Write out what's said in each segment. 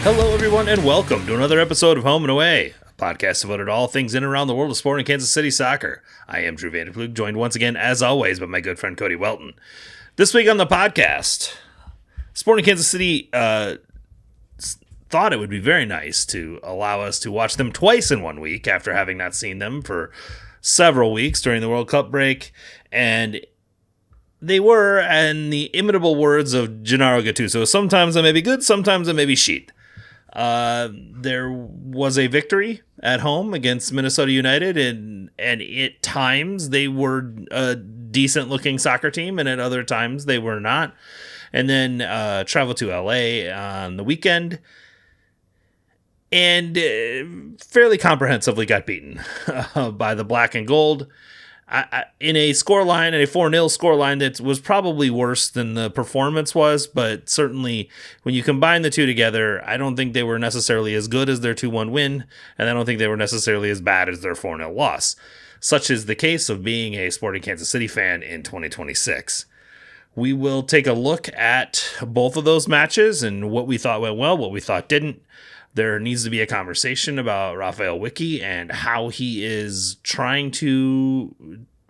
Hello, everyone, and welcome to another episode of Home and Away, a podcast devoted to all things in and around the world of sport in Kansas City soccer. I am Drew Vanderplug, joined once again, as always, by my good friend Cody Welton. This week on the podcast, Sporting Kansas City thought it would be very nice to allow us to watch them twice in 1 week after having not seen them for several weeks during the World Cup break, and they were, in the imitable words of Gennaro Gattuso, sometimes it may be good, sometimes it may be shit. There was a victory at home against Minnesota United, and at times they were a decent-looking soccer team, and at other times they were not. And then traveled to LA on the weekend, and fairly comprehensively got beaten by the black and gold. In a scoreline, a 4-0 scoreline that was probably worse than the performance was, but certainly when you combine the two together, I don't think they were necessarily as good as their 2-1 win, and I don't think they were necessarily as bad as their 4-0 loss. Such is the case of being a Sporting Kansas City fan in 2026. We will take a look at both of those matches and what we thought went well, what we thought didn't. There needs to be a conversation about Rafael Wicki and how he is trying to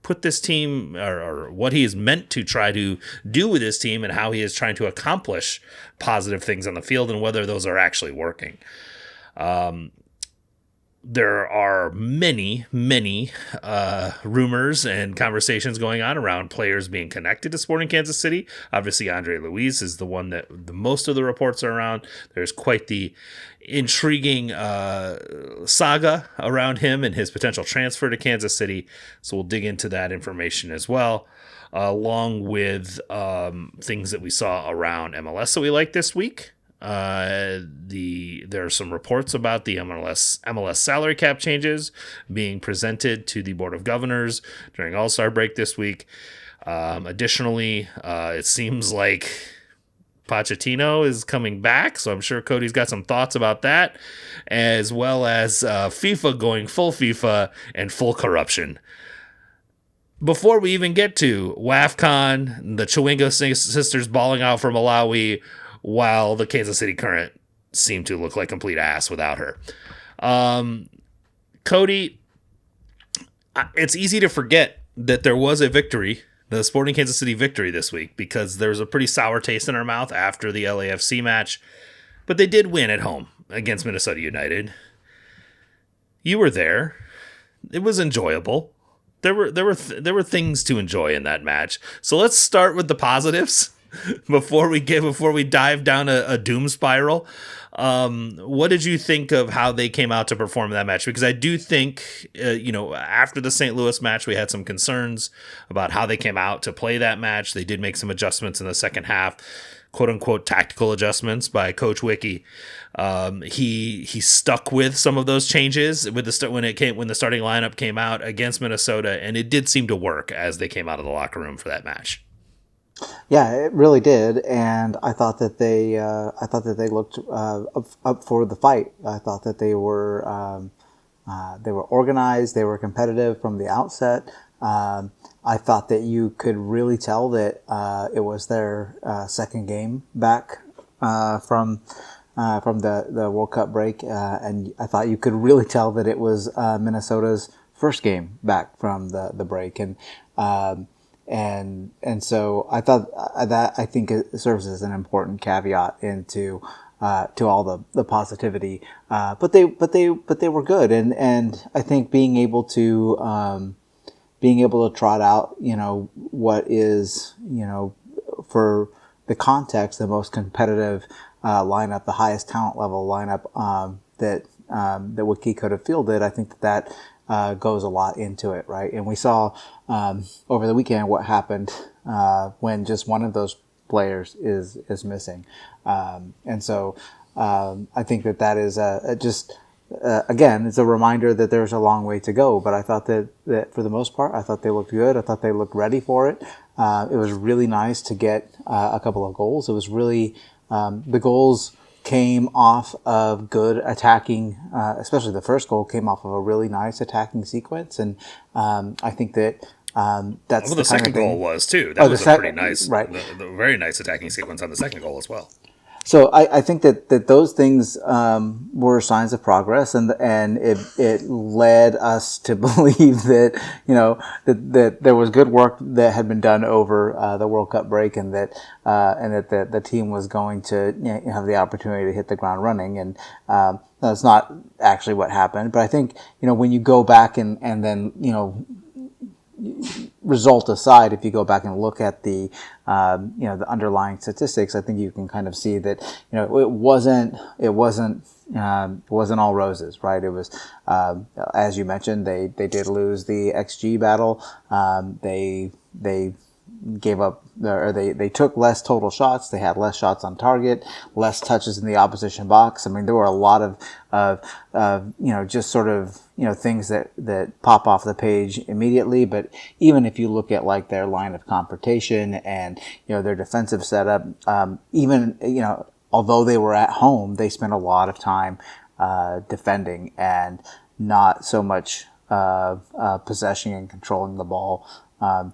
put this team, or what he is meant to try to do with this team, and how he is trying to accomplish positive things on the field, and whether those are actually working. There are many rumors and conversations going on around players being connected to Sporting Kansas City. Obviously, Andre Luiz is the one that the most of the reports are around. There's quite the intriguing saga around him and his potential transfer to Kansas City. So we'll dig into that information as well, along with things that we saw around MLS that we like this week. There are some reports about the MLS salary cap changes being presented to the Board of Governors during All-Star break this week. Additionally, it seems like Pochettino is coming back, so I'm sure Cody's got some thoughts about that, as well as FIFA going full FIFA and full corruption. Before we even get to WAFCON, the Chewingo sisters balling out for Malawi, while the Kansas City Current seemed to look like complete ass without her. Cody, it's easy to forget that there was a victory, the Sporting Kansas City victory this week, because there was a pretty sour taste in our mouth after the LAFC match, but they did win at home against Minnesota United. You were there. It was enjoyable. There were things to enjoy in that match. So let's start with the positives. Before we dive down a doom spiral, what did you think of how they came out to perform that match? Because I do think, after the St. Louis match, we had some concerns about how they came out to play that match. They did make some adjustments in the second half, quote unquote tactical adjustments by Coach Wicki. He stuck with some of those changes with when the starting lineup came out against Minnesota, and it did seem to work as they came out of the locker room for that match. Yeah, it really did, and I thought that they looked up for the fight. I thought that they were organized, they were competitive from the outset. I thought that you could really tell that it was their second game back from the World Cup break, and I thought you could really tell that it was Minnesota's first game back from the break, and so I thought that I think it serves as an important caveat into to all the positivity. But they were good, and I think being able to trot out what is for the context the most competitive lineup, the highest talent level lineup that Wiki could have fielded. I think that goes a lot into it, right? And we saw over the weekend what happened when just one of those players is missing, and so I think that is again, it's a reminder that there's a long way to go. But I thought that for the most part, I thought they looked good. I thought they looked ready for it. It was really nice to get a couple of goals. It was really the goals came off of good attacking, especially the first goal came off of a really nice attacking sequence. And I think that that's the second goal was too. That was a pretty nice, right? The very nice attacking sequence on the second goal as well. So I think that those things were signs of progress, and it led us to believe that that there was good work that had been done over the World Cup break, and that the team was going to have the opportunity to hit the ground running, and that's not actually what happened. But I think when you go back and then result aside, if you go back and look at the the underlying statistics, I think you can kind of see that it wasn't all roses, right? It was as you mentioned, they did lose the XG battle. They gave up, or they took less total shots. They had less shots on target, less touches in the opposition box. I mean, there were a lot of just sort of things that pop off the page immediately. But even if you look at like their line of confrontation and their defensive setup, even although they were at home, they spent a lot of time defending and not so much possession and controlling the ball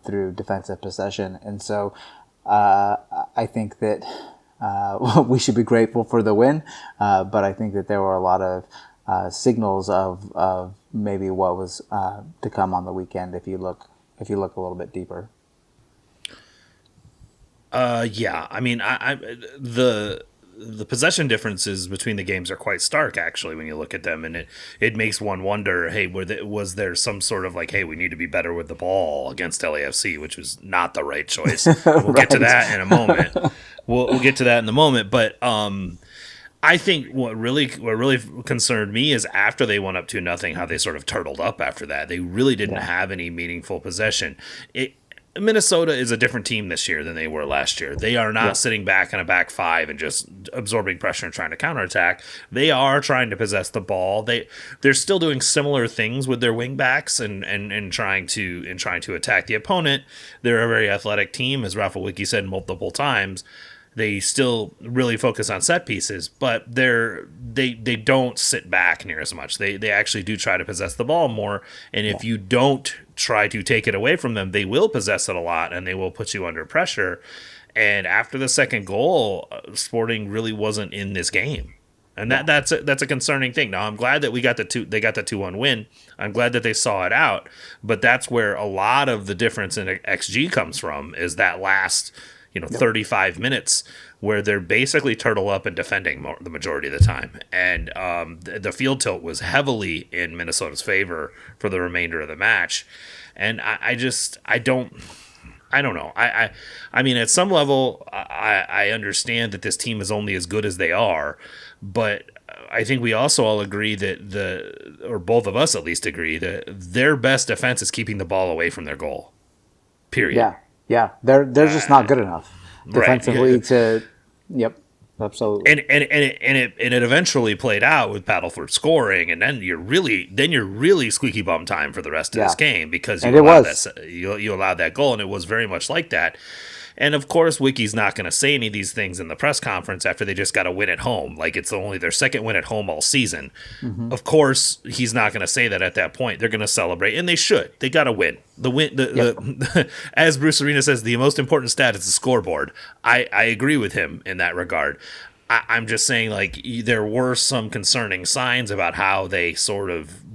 through defensive possession. And so I think that we should be grateful for the win, but I think that there were a lot of signals of maybe what was to come on the weekend if you look a little bit deeper. Yeah, I mean, the possession differences between the games are quite stark, actually, when you look at them, and it makes one wonder, hey, was there some sort of like, hey, we need to be better with the ball against LAFC, which was not the right choice. We'll get to that in a moment. We'll get to that in a moment, but I think what really concerned me is after they went up 2-0, how they sort of turtled up after that. They really didn't have any meaningful possession. Minnesota is a different team this year than they were last year. They are not sitting back in a back five and just absorbing pressure and trying to counterattack. They are trying to possess the ball. They're still doing similar things with their wing backs and trying to attack the opponent. They're a very athletic team, as Rafa Wiki said multiple times. They still really focus on set pieces, but they don't sit back near as much. They actually do try to possess the ball more, and if you don't try to take it away from them, they will possess it a lot, and they will put you under pressure. And after the second goal, Sporting really wasn't in this game, and that's a concerning thing. Now I'm glad that they got the 2-1 win. I'm glad that they saw it out, but that's where a lot of the difference in XG comes from, is that last 35 minutes where they're basically turtle up and defending the majority of the time. And the field tilt was heavily in Minnesota's favor for the remainder of the match. And I don't know. I mean, at some level, I understand that this team is only as good as they are, but I think we also all agree that or both of us at least agree, that their best defense is keeping the ball away from their goal. Period. Yeah, they're just not good enough defensively right. Yep, absolutely. And it eventually played out with Paddleford scoring, and then you're really squeaky bum time for the rest of this game, because you allowed that goal, and it was very much like that. And of course, Wiki's not going to say any of these things in the press conference after they just got a win at home. Like, it's only their second win at home all season. Mm-hmm. Of course, he's not going to say that at that point. They're going to celebrate, and they should. They got to win. As Bruce Arena says, the most important stat is the scoreboard. I agree with him in that regard. I'm just saying, like, there were some concerning signs about how they sort of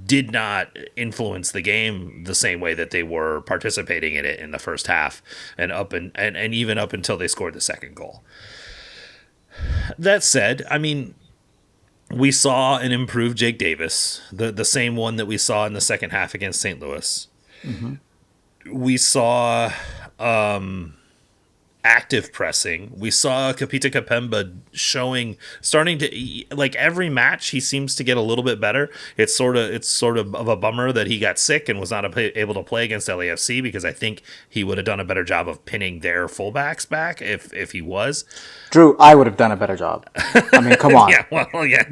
did not influence the game the same way that they were participating in it in the first half and even up until they scored the second goal. That said, I mean, we saw an improved Jake Davis, the same one that we saw in the second half against St. Louis. Mm-hmm. We saw active pressing. We saw Kapita Kapemba starting to, like, every match he seems to get a little bit better. It's sort of a bummer that he got sick and was not able to play against LAFC, because I think he would have done a better job of pinning their fullbacks back if he was. Drew, I would have done a better job. I mean, come on.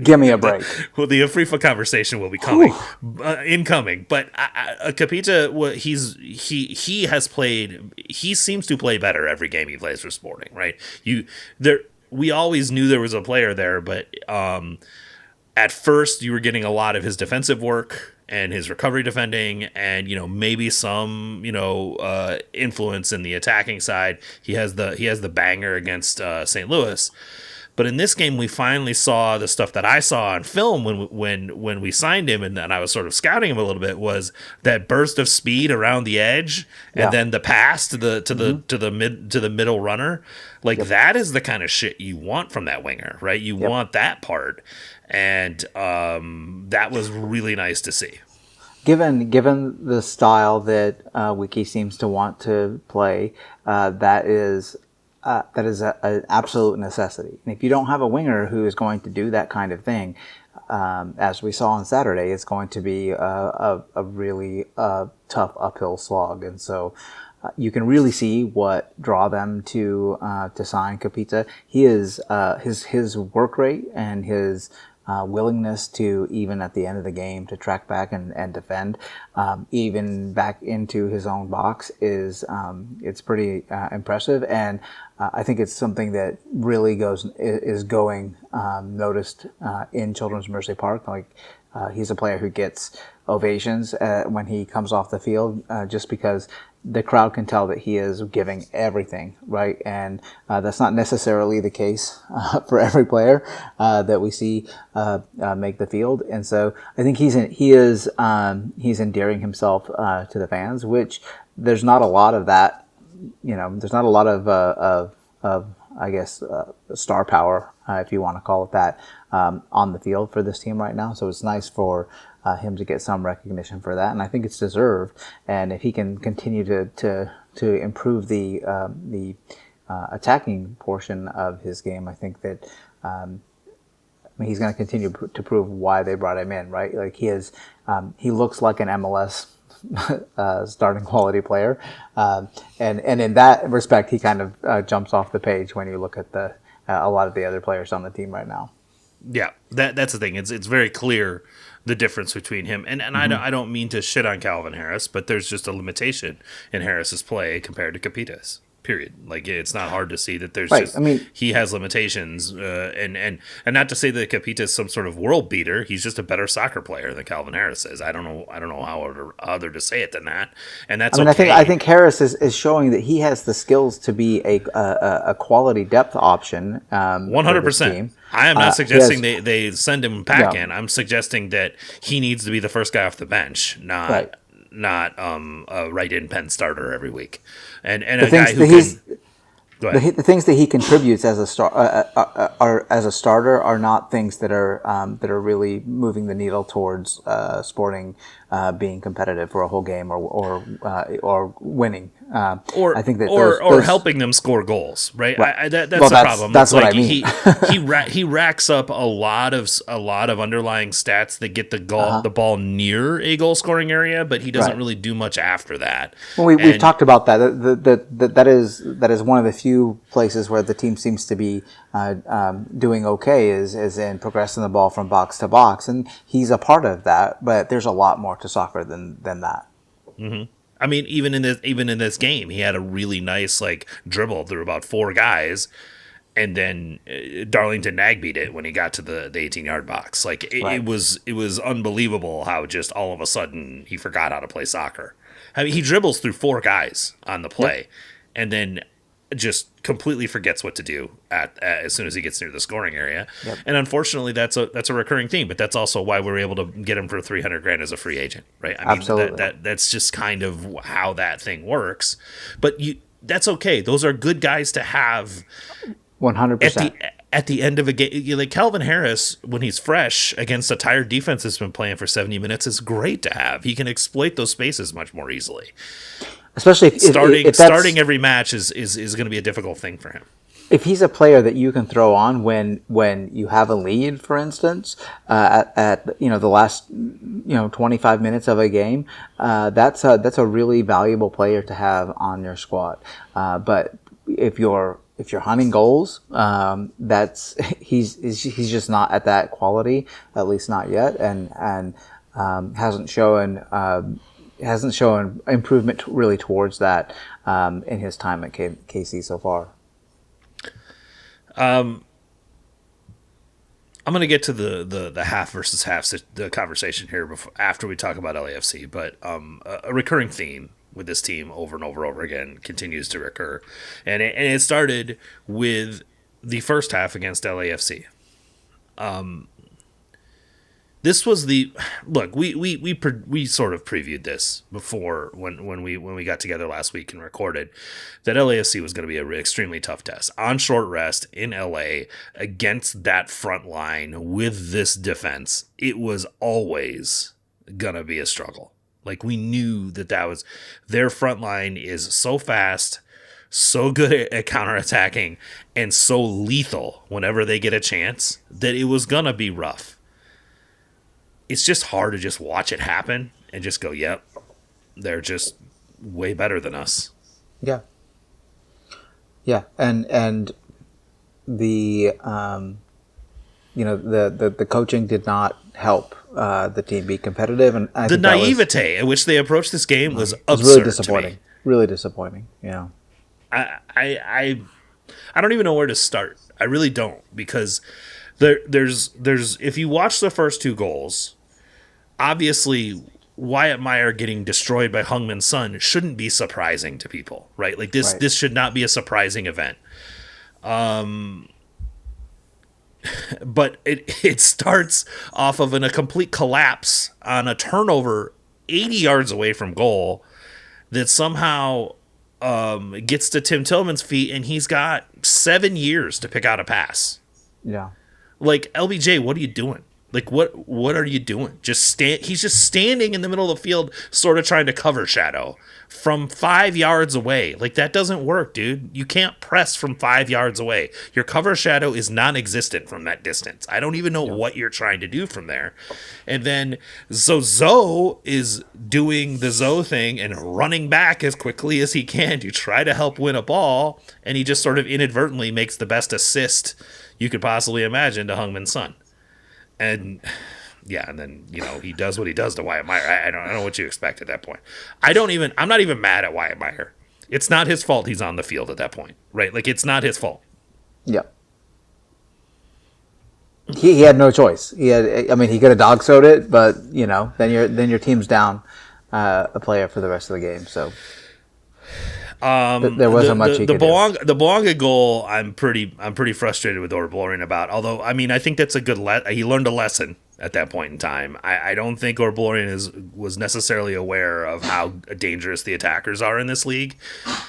Give me a break. Well, the Afrifa conversation will be coming, incoming. But Kapita, he has played. He seems to play better every game he plays for Sporting. Right? We always knew there was a player there, but at first you were getting a lot of his defensive work and his recovery defending, and maybe some influence in the attacking side. He has the banger against St. Louis, But in this game, we finally saw the stuff that I saw on film when we signed him, and I was sort of scouting him a little bit, was that burst of speed around the edge, and then the pass to the middle runner. Like that is the kind of shit you want from that winger, right? You want that part, and that was really nice to see. Given the style that Wiki seems to want to play, that is an absolute necessity. And if you don't have a winger who is going to do that kind of thing, as we saw on Saturday, it's going to be a really tough uphill slog. And so you can really see what draw them to sign Capita. He is his work rate and his willingness to, even at the end of the game, to track back and defend, even back into his own box, it's pretty impressive. And I think it's something that really is going noticed in Children's Mercy Park. Like he's a player who gets ovations when he comes off the field, just because the crowd can tell that he is giving everything, right? And that's not necessarily the case for every player that we see make the field. And so I think he's endearing himself to the fans, which there's not a lot of that. There's not a lot of I guess star power, if you want to call it that, on the field for this team right now. So it's nice for him to get some recognition for that, and I think it's deserved. And if he can continue to improve the attacking portion of his game, I think that he's going to continue to prove why they brought him in. Right, like he looks like an MLS starting quality player, and in that respect, he kind of jumps off the page when you look at a lot of the other players on the team right now. Yeah, that's the thing. It's very clear the difference between him and I don't mean to shit on Calvin Harris, but there's just a limitation in Harris's play compared to Capita's. Period. Like it's not hard to see that there's just he has limitations, and not to say that Capita is some sort of world beater. He's just a better soccer player than Calvin Harris is. I don't know how other to say it than that. And that's okay. I think Harris is showing that he has the skills to be a quality depth option. 100%. I am not suggesting they send him packing. I'm suggesting that he needs to be the first guy off the bench, not a right-in pen starter every week. And a guy who can... The things that he contributes as a starter are not things that are really moving the needle towards Sporting being competitive for a whole game or winning. I think that or helping them score goals, right? That's the problem. That's what I mean. He racks up a lot of underlying stats that get the ball near a goal scoring area, but he doesn't really do much after that. Well, we've talked about that. That is one of the few places where the team seems to be doing okay is in progressing the ball from box to box, and he's a part of that. But there's a lot more to soccer than that. Mm-hmm. I mean, even in this game, he had a really nice dribble through about 4 guys, and then Darlington Nagbeat it when he got to the 18-yard box. It was unbelievable how just all of a sudden he forgot how to play soccer. I mean, he dribbles through 4 guys on the play, and then just completely forgets what to do as soon as he gets near the scoring area. Yep. And unfortunately, that's a recurring theme. But that's also why we're able to get him for $300,000 as a free agent, right? I mean, absolutely. That's just kind of how that thing works. But that's okay. Those are good guys to have. 100%. At the end of a game, like Calvin Harris, when he's fresh against a tired defense that's been playing for 70 minutes, is great to have. He can exploit those spaces much more easily. Especially if starting every match is going to be a difficult thing for him. If he's a player that you can throw on when you have a lead, for instance, at the last 25 minutes of a game, that's a really valuable player to have on your squad. But if you're hunting goals, he's just not at that quality, at least not yet, and hasn't shown improvement really towards that in his time at KC so far. I'm going to get to the half versus half the conversation here after we talk about LAFC, but a recurring theme with this team over and over again continues to recur, and it started with the first half against LAFC. This was the look. We sort of previewed this before when we got together last week and recorded that LAFC was going to be an extremely tough test on short rest in LA against that front line with this defense. It was always gonna be a struggle. Like, we knew that was their front line is so fast, so good at counterattacking, and so lethal whenever they get a chance that it was gonna be rough. It's just hard to just watch it happen and just go, yep, they're just way better than us. Yeah. Yeah. And the, the coaching did not help the team be competitive. And I the think naivete at which they approached this game was absurd. Really disappointing. Really disappointing. Yeah. I don't even know where to start. I really don't, because there's if you watch the first two goals, obviously Wyatt Meyer getting destroyed by Heung-min Son shouldn't be surprising to people, right? Like this, Right. This should not be a surprising event. But it starts off of a complete collapse on a turnover 80 yards away from goal that somehow gets to Tim Tillman's feet, and he's got 7 years to pick out a pass. Yeah. Like, LBJ, what are you doing? Like, what are you doing? He's just standing in the middle of the field, sort of trying to cover shadow from 5 yards away. Like, that doesn't work, dude. You can't press from 5 yards away. Your cover shadow is non-existent from that distance. I don't even know what you're trying to do from there. And then Zoe is doing the Zoe thing and running back as quickly as he can to try to help win a ball, and he just sort of inadvertently makes the best assist you could possibly imagine to Heung-min Son. And yeah, and then, he does what he does to Wyatt Meyer. I don't know what you expect at that point. I'm not even mad at Wyatt Meyer. It's not his fault he's on the field at that point, right? Like, it's not his fault. Yeah. He had no choice. He could have dog sewed it, but then your team's down a player for the rest of the game. So there wasn't much he could do. The Boanga goal, I'm pretty frustrated with Orborian about. Although, I think that's a good he learned a lesson at that point in time. I don't think Orborian was necessarily aware of how dangerous the attackers are in this league.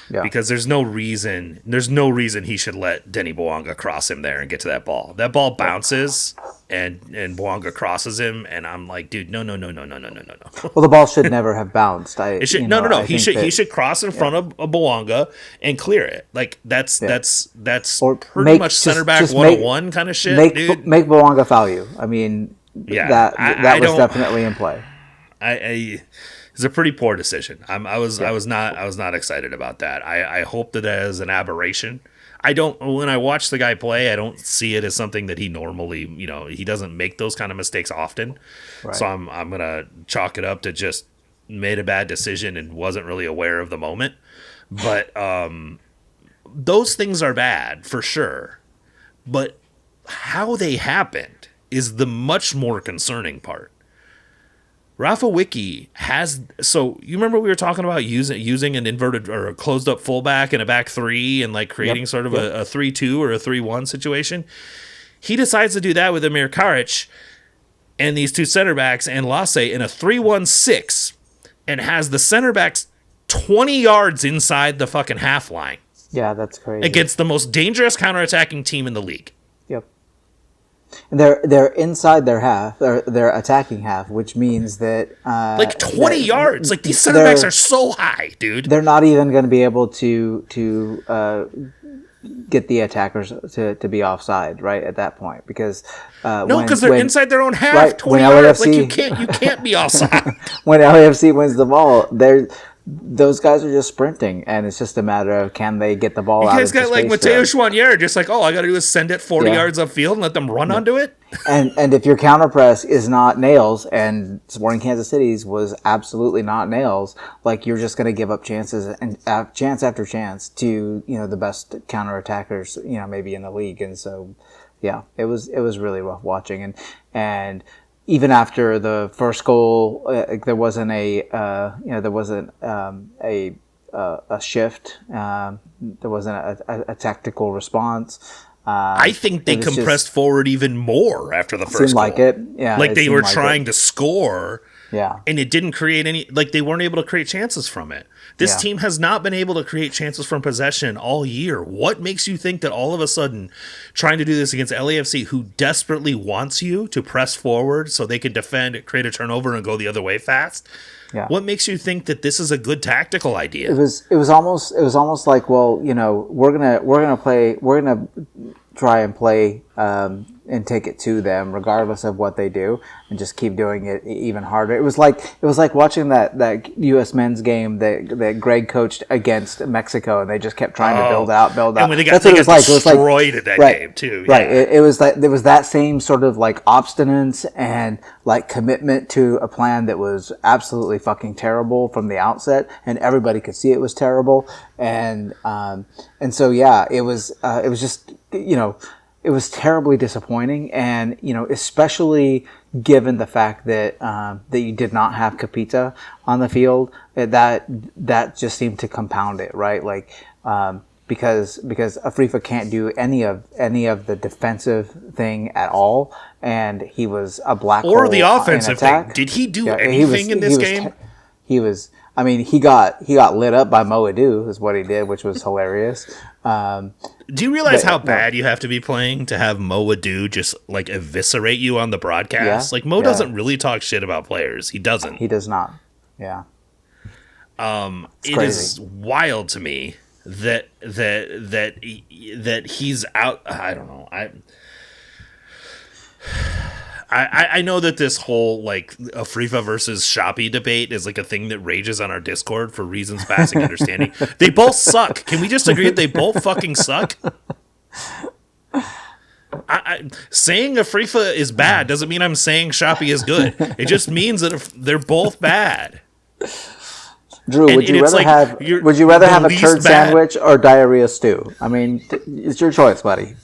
Yeah. Because there's no reason he should let Denny Boanga cross him there and get to that ball. That ball bounces and Boanga crosses him, and I'm like, dude, no. Well, the ball should never have bounced. He should cross in front of a Boanga and clear it. Like, that's pretty much center back 101 kind of shit, dude. Make Boanga foul you. That was definitely in play. It's a pretty poor decision. I was not excited about that. I hope that as an aberration. When I watch the guy play, I don't see it as something that he normally, he doesn't make those kind of mistakes often. Right. So I'm going to chalk it up to just made a bad decision and wasn't really aware of the moment. But those things are bad for sure. But how they happened is the much more concerning part. Rafa Wicki so you remember we were talking about using an inverted or a closed up fullback and a back three and like creating sort of a 3-2 or a 3-1 situation. He decides to do that with Amir Karic and these two center backs and Lasse in a 3-1-6 and has the center backs 20 yards inside the fucking half line. Yeah, that's crazy. Against the most dangerous counterattacking team in the league. Yep. And they're inside their half, or their attacking half, which means that 20 yards. Like, these center backs are so high, dude. They're not even going to be able to get the attackers to be offside, right, at that point, because because they're inside their own half, right, 20 yards. Like, you can't be offside. When LAFC wins the ball, those guys are just sprinting, and it's just a matter of can they get the ball out. You guys got like Mateo Chouanier, just like, all I got to do is send it 40 yards upfield and let them run onto it. And if your counter press is not nails, and Sporting Kansas City's was absolutely not nails, like, you're just going to give up chances and chance after chance to the best counter attackers maybe in the league. And so it was really rough watching, and even after the first goal, there wasn't a shift. There wasn't a tactical response. I think they compressed forward even more after the first seemed goal. Like it. Yeah, like they were trying to score. Yeah. And it didn't create any, like they weren't able to create chances from it. This team has not been able to create chances from possession all year. What makes you think that all of a sudden trying to do this against LAFC, who desperately wants you to press forward so they can defend, create a turnover, and go the other way fast? Yeah. What makes you think that this is a good tactical idea? It was almost like, well, you know, we're gonna try and play and take it to them regardless of what they do, and just keep doing it even harder. It was like watching that U.S. men's game that Greg coached against Mexico, and they just kept trying to build out. And when they got destroyed at that game too. Right. It was like there was that same sort of like obstinance and like commitment to a plan that was absolutely fucking terrible from the outset, and everybody could see it was terrible. And so yeah, it was just, you know, it was terribly disappointing, and you know, especially given the fact that that you did not have Capita on the field, that just seemed to compound it, right? Like because Afrifa can't do any of the defensive thing at all, and he was a black hole or the offensive thing. Did he do anything in this game? He was. I mean, he got lit up by Moadou, is what he did, which was hilarious. Do you realize how bad you have to be playing to have Moadou just like eviscerate you on the broadcast? Like Mo doesn't really talk shit about players. He doesn't. He does not. Yeah. It is wild to me that he's out. I don't know. I know that this whole like Afrifa versus Shopee debate is like a thing that rages on our Discord for reasons passing understanding. They both suck. Can we just agree that they both fucking suck? Saying Afrifa is bad doesn't mean I'm saying Shopee is good. It just means that they're both bad. Drew, would you rather have a turd sandwich or diarrhea stew? I mean, it's your choice, buddy.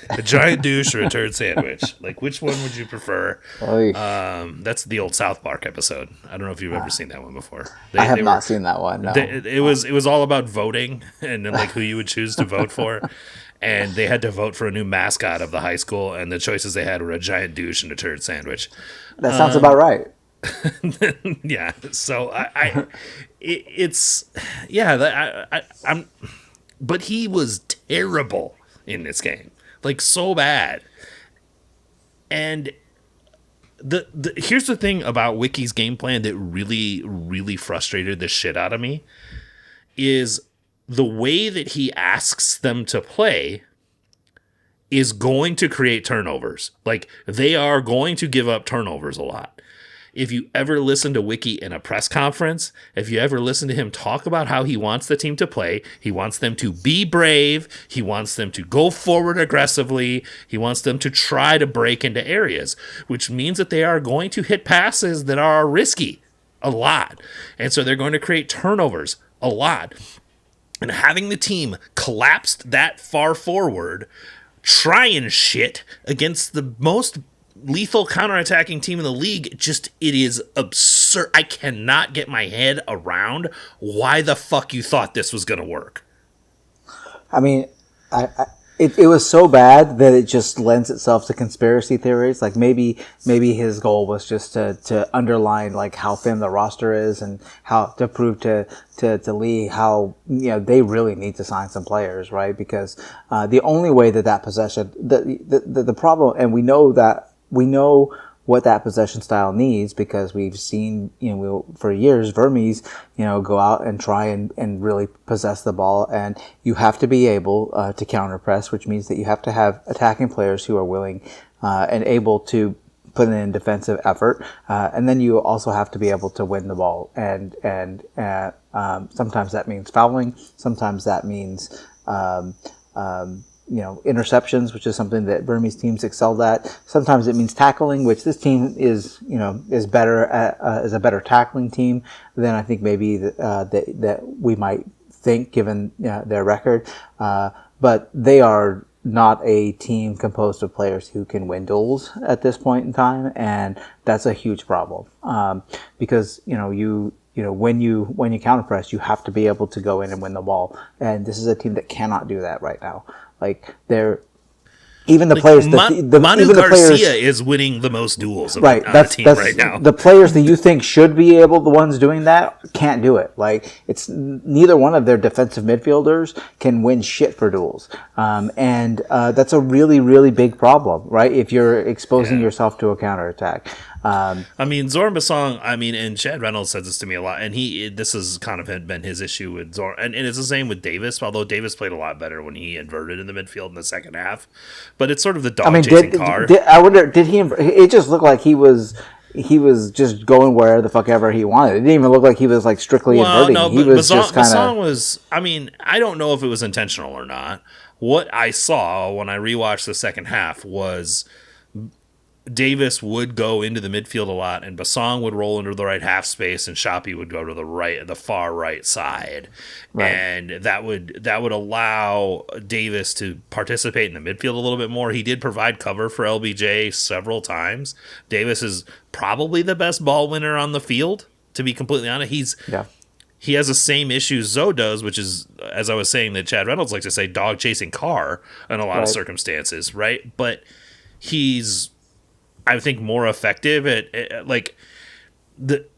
A giant douche or a turd sandwich? Like, which one would you prefer? That's the old South Park episode. I don't know if you've ever seen that one before. I have not seen that one. No. It was all about voting and like who you would choose to vote for, and they had to vote for a new mascot of the high school, and the choices they had were a giant douche and a turd sandwich. That sounds about right. Yeah. So but he was terrible in this game. Like, so bad. And here's the thing about Wiki's game plan that really, really frustrated the shit out of me is the way that he asks them to play is going to create turnovers. Like, they are going to give up turnovers a lot. If you ever listen to Wiki in a press conference, if you ever listen to him talk about how he wants the team to play, he wants them to be brave, he wants them to go forward aggressively, he wants them to try to break into areas, which means that they are going to hit passes that are risky a lot. And so they're going to create turnovers a lot. And having the team collapsed that far forward, trying shit against the most lethal counterattacking team in the league, it is absurd. I cannot get my head around why the fuck you thought this was going to work. I mean, it was so bad that it just lends itself to conspiracy theories. Like maybe his goal was just to underline like how thin the roster is and how to prove to Lee how, you know, they really need to sign some players, right? Because the only way that possession, the problem, and we know what that possession style needs because we've seen, you know, for years, Vermes, you know, go out and try and really possess the ball. And you have to be able to counter press, which means that you have to have attacking players who are willing and able to put in defensive effort. And then you also have to be able to win the ball. And sometimes that means fouling. Sometimes that means, you know, interceptions, which is something that Burmese teams excelled at. Sometimes it means tackling, which this team is better at, is a better tackling team than I think maybe that we might think given their record. But they are not a team composed of players who can win duels at this point in time, and that's a huge problem. Because when you counter press, you have to be able to go in and win the ball, and this is a team that cannot do that right now. Like even the Like players, Manu even the Garcia players, is winning the most duels right? on the team right now. The players that you think should be able, the ones doing that, can't do it. Like it's neither one of their defensive midfielders can win shit for duels, and that's a really, really big problem, right? If you're exposing yourself to a counterattack. I mean, Zoran Basong, and Chad Reynolds says this to me a lot, and this has kind of been his issue with Zoran, and it's the same with Davis, although Davis played a lot better when he inverted in the midfield in the second half. But it's sort of the dog chasing car. I wonder, did he? It just looked like he was just going where the fuck ever he wanted. It didn't even look like he was like strictly inverting. No, he but was just kind of. Basong was. I don't know if it was intentional or not. What I saw when I rewatched the second half was Davis would go into the midfield a lot, and Basong would roll into the right half space, and Shoppy would go to the far right side, right. And that would allow Davis to participate in the midfield a little bit more. He did provide cover for LBJ several times. Davis is probably the best ball winner on the field, to be completely honest. He has the same issues Zoe does, which is, as I was saying, that Chad Reynolds likes to say, dog chasing car in a lot of circumstances, right? But he's, I think, more effective at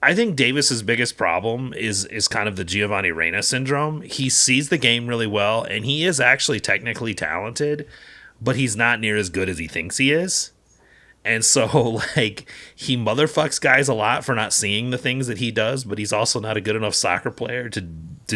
I think Davis's biggest problem is kind of the Giovanni Reyna syndrome. He sees the game really well, and he is actually technically talented, but he's not near as good as he thinks he is. And so, he motherfucks guys a lot for not seeing the things that he does, but he's also not a good enough soccer player to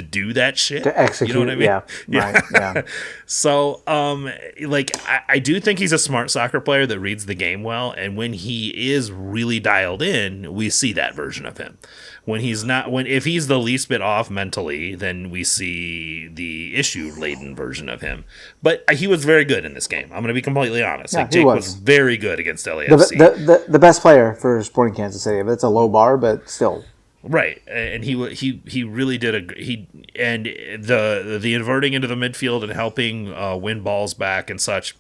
do that shit. To execute, you know what I mean? Yeah. Right, yeah. So, I do think he's a smart soccer player that reads the game well, and when he is really dialed in, we see that version of him. When he's not, if he's the least bit off mentally, then we see the issue-laden version of him. But he was very good in this game. I'm going to be completely honest. Yeah, Jake was very good against LAFC. The best player for Sporting Kansas City. It's a low bar, but still. Right, and he really did the inverting into the midfield and helping win balls back and such.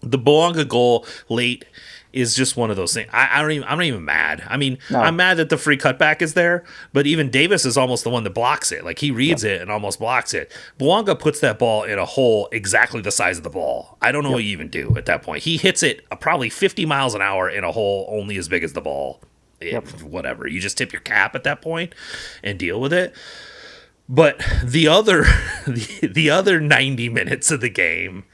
The Boanga goal late is just one of those things. I'm not even mad. I'm mad that the free cutback is there, but even Davis is almost the one that blocks it. He reads it and almost blocks it. Boanga puts that ball in a hole exactly the size of the ball. I don't know what you even do at that point. He hits it probably 50 miles an hour in a hole only as big as the ball. Whatever. You just tip your cap at that point and deal with it. But the other 90 minutes of the game,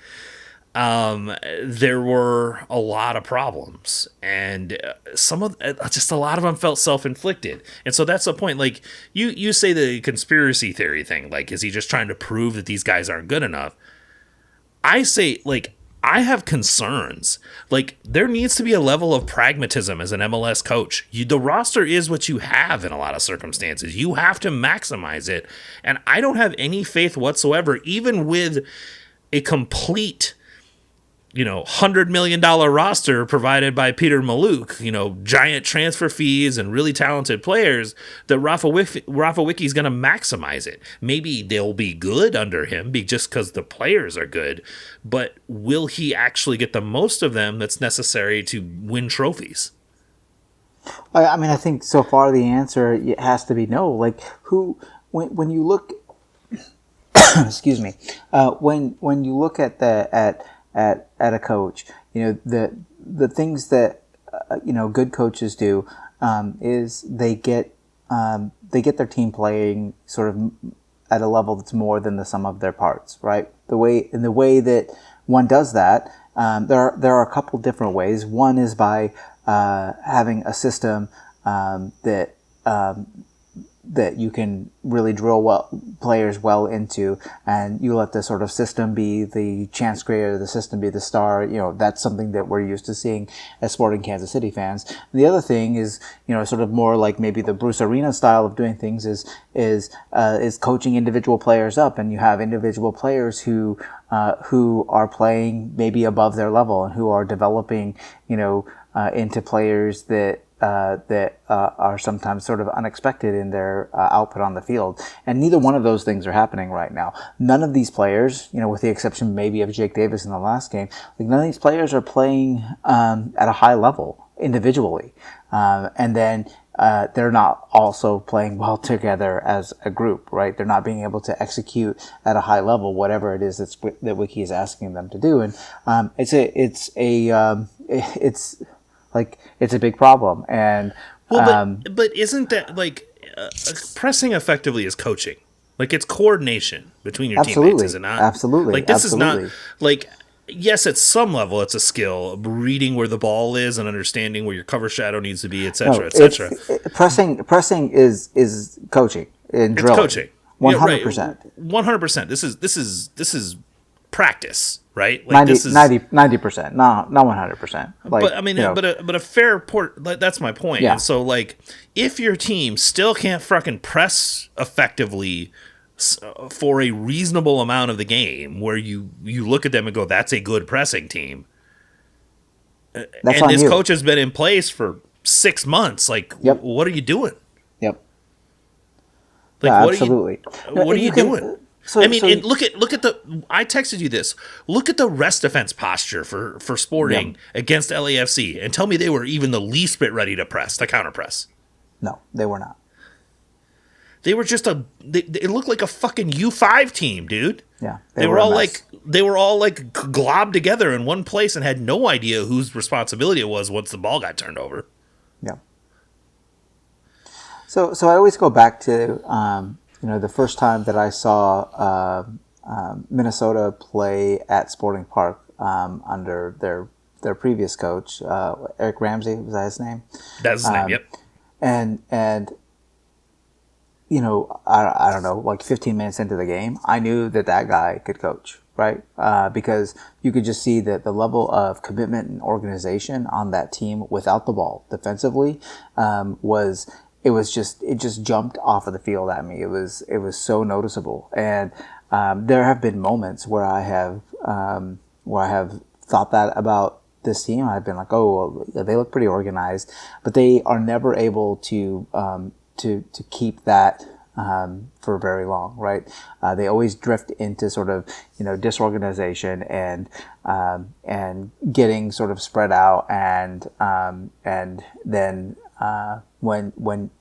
there were a lot of problems, and a lot of them felt self-inflicted. And so that's the point. You say the conspiracy theory thing, is he just trying to prove that these guys aren't good enough? I say, I have concerns. There needs to be a level of pragmatism as an MLS coach. The roster is what you have in a lot of circumstances. You have to maximize it. And I don't have any faith whatsoever, even with a complete, $100 million roster provided by Peter Maluk, giant transfer fees and really talented players, that Rafa Wiki's going to maximize it. Maybe they'll be good under him just because the players are good, but will he actually get the most of them that's necessary to win trophies? I think so far the answer has to be no. When you look, excuse me, when you look at a coach, the things that good coaches do is they get their team playing sort of at a level that's more than the sum of their parts, right? The way that one does that, there are a couple different ways. One is by having a system that you can really drill players well into, and you let the sort of system be the chance creator, the system be the star. That's something that we're used to seeing as Sporting Kansas City fans. And the other thing is, sort of more like maybe the Bruce Arena style of doing things is coaching individual players up, and you have individual players who are playing maybe above their level and who are developing, into players that are sometimes sort of unexpected in their output on the field. And neither one of those things are happening right now. None of these players, with the exception maybe of Jake Davis in the last game, none of these players are playing at a high level. individually, and then they're not also playing well together as a group, right? They're not being able to execute at a high level whatever it is that Wiki is asking them to do, and it's a big problem. And but isn't that like pressing effectively is coaching? Like it's coordination between your teammates, is it not? Absolutely. Like this is not like. Yes, at some level, it's a skill, reading where the ball is and understanding where your cover shadow needs to be, etc., etc. Pressing is coaching and drilling. It's coaching, 100%. 100%. This is practice, right? Like 90%, not 100%. Like, but I mean, but a fair port. That's my point. Yeah. And so, like, if your team still can't fucking press effectively for a reasonable amount of the game, where you look at them and go, that's a good pressing team. And this coach has been in place for 6 months. Like, what are you doing? Yep. Like, absolutely. What are you doing? And look at the. I texted you this. Look at the rest defense posture for Sporting against LAFC, and tell me they were even the least bit ready to counter press. No, they were not. They were just it looked like a fucking U5 team, dude. Yeah. They were all globbed together in one place and had no idea whose responsibility it was once the ball got turned over. Yeah. So I always go back to the first time that I saw Minnesota play at Sporting Park under their previous coach, Eric Ramsey, was that his name? That's his name. Yep. And I don't know, like 15 minutes into the game, I knew that guy could coach, right? Because you could just see that the level of commitment and organization on that team without the ball defensively it just jumped off of the field at me. It was so noticeable. And there have been moments where I have thought that about this team. I've been like, oh, well, they look pretty organized, but they are never able to keep that for very long, right? They always drift into sort of disorganization and getting sort of spread out, and then when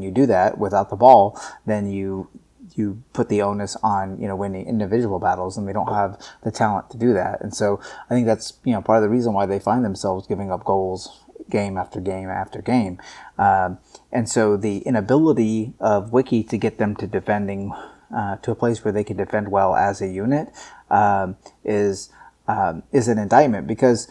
you do that without the ball, then you put the onus on winning individual battles, and they don't have the talent to do that. And so I think that's part of the reason why they find themselves giving up goals game after game after game. And so the inability of Wiki to get them to defending to a place where they can defend well as a unit is an indictment, because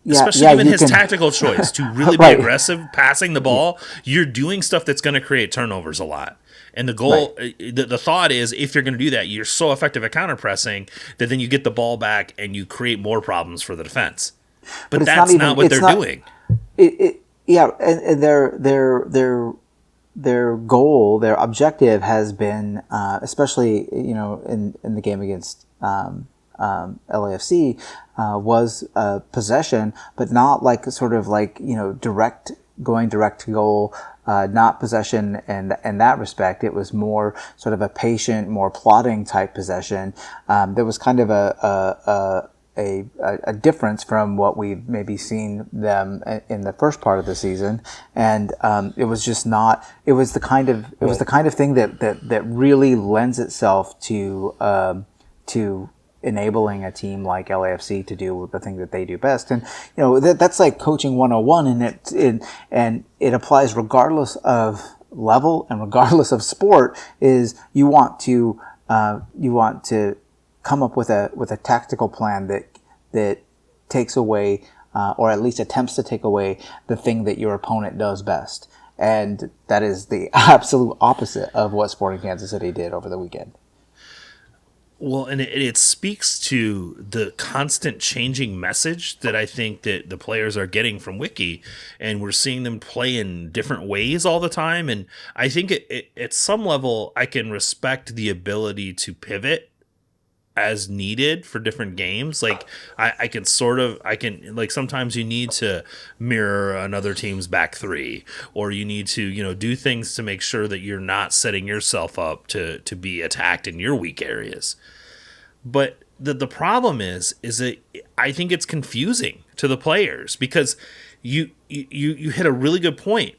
especially given his tactical choice to really be aggressive passing the ball, you're doing stuff that's going to create turnovers a lot. And the goal, the thought is, if you're going to do that, you're so effective at counterpressing that then you get the ball back and you create more problems for the defense. But that's not what they're doing. And their goal, their objective has been, especially in the game against LAFC, was possession, but not like sort of like direct to goal. Not possession in that respect. It was more sort of a patient, more plodding type possession. There was kind of a difference from what we've maybe seen them in the first part of the season, and it was just not. It was the kind of thing that really lends itself to enabling a team like LAFC to do the thing that they do best. And that's like coaching 101, and it applies regardless of level and regardless of sport. Is you want to come up with a tactical plan that takes away or at least attempts to take away the thing that your opponent does best. And that is the absolute opposite of what Sporting Kansas City did over the weekend. Well, and it speaks to the constant changing message that I think that the players are getting from Wiki, and we're seeing them play in different ways all the time. And I think at some level, I can respect the ability to pivot as needed for different games. Like I can sometimes you need to mirror another team's back three, or you need to, do things to make sure that you're not setting yourself up to be attacked in your weak areas. But the problem is that I think it's confusing to the players, because you hit a really good point.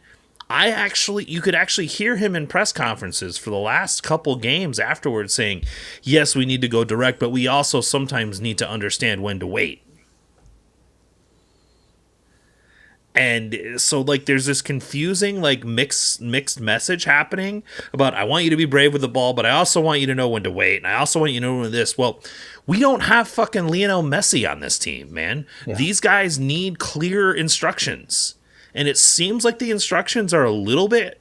You could actually hear him in press conferences for the last couple games afterwards saying, yes, we need to go direct, but we also sometimes need to understand when to wait. And so, like, there's this confusing, like, mixed message happening about, I want you to be brave with the ball, but I also want you to know when to wait, and I also want you to know when this. Well, we don't have fucking Lionel Messi on this team, man. Yeah. These guys need clear instructions. And it seems like the instructions are a little bit,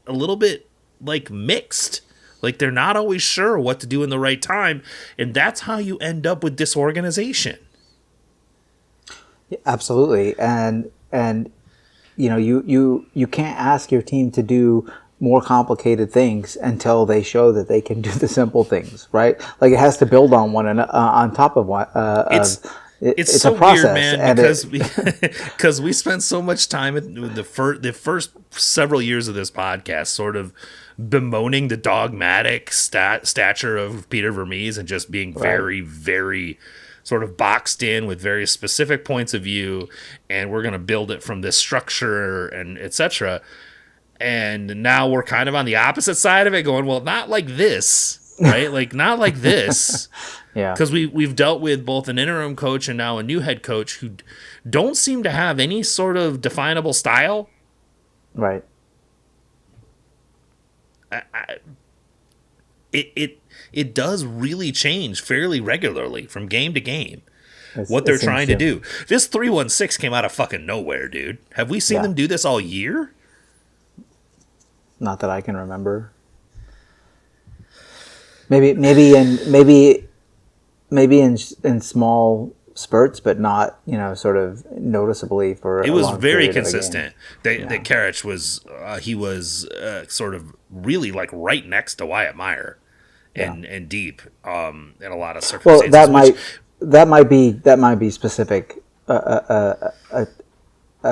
like, mixed. Like, they're not always sure what to do in the right time, and that's how you end up with disorganization. Yeah, absolutely. And you know, you can't ask your team to do more complicated things until they show that they can do the simple things, right? Like, it has to build on one and on top of one. It's so a process, weird, man, because we spent so much time in the first several years of this podcast sort of bemoaning the dogmatic stature of Peter Vermees and just being very, very sort of boxed in with very specific points of view, and we're going to build it from this structure and etc. And now we're kind of on the opposite side of it, going, well, not like this, right? Like, not like this. Yeah. Because we've dealt with both an interim coach and now a new head coach who don't seem to have any sort of definable style. Right. It does really change fairly regularly from game to game what they're trying to do. This 3-1-6 came out of fucking nowhere, dude. Have we seen them do this all year? Not that I can remember. Maybe in small spurts, but not, you know, sort of noticeably for. It was very consistent. That Karich was he was sort of really like right next to Wyatt Meyer, and deep in a lot of circumstances. Well, that might be specific. A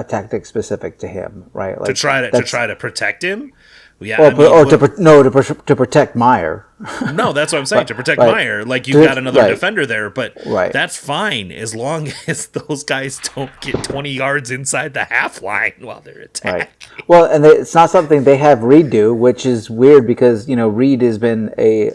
tactic specific to him, right? Like, to try to protect him. Yeah, to protect Meyer. No, that's what I'm saying. To protect Meyer, like, you've got another defender there, but that's fine as long as those guys don't get 20 yards inside the half line while they're attacking. Right. Well, and it's not something they have Reed do, which is weird because, you know, Reed has been a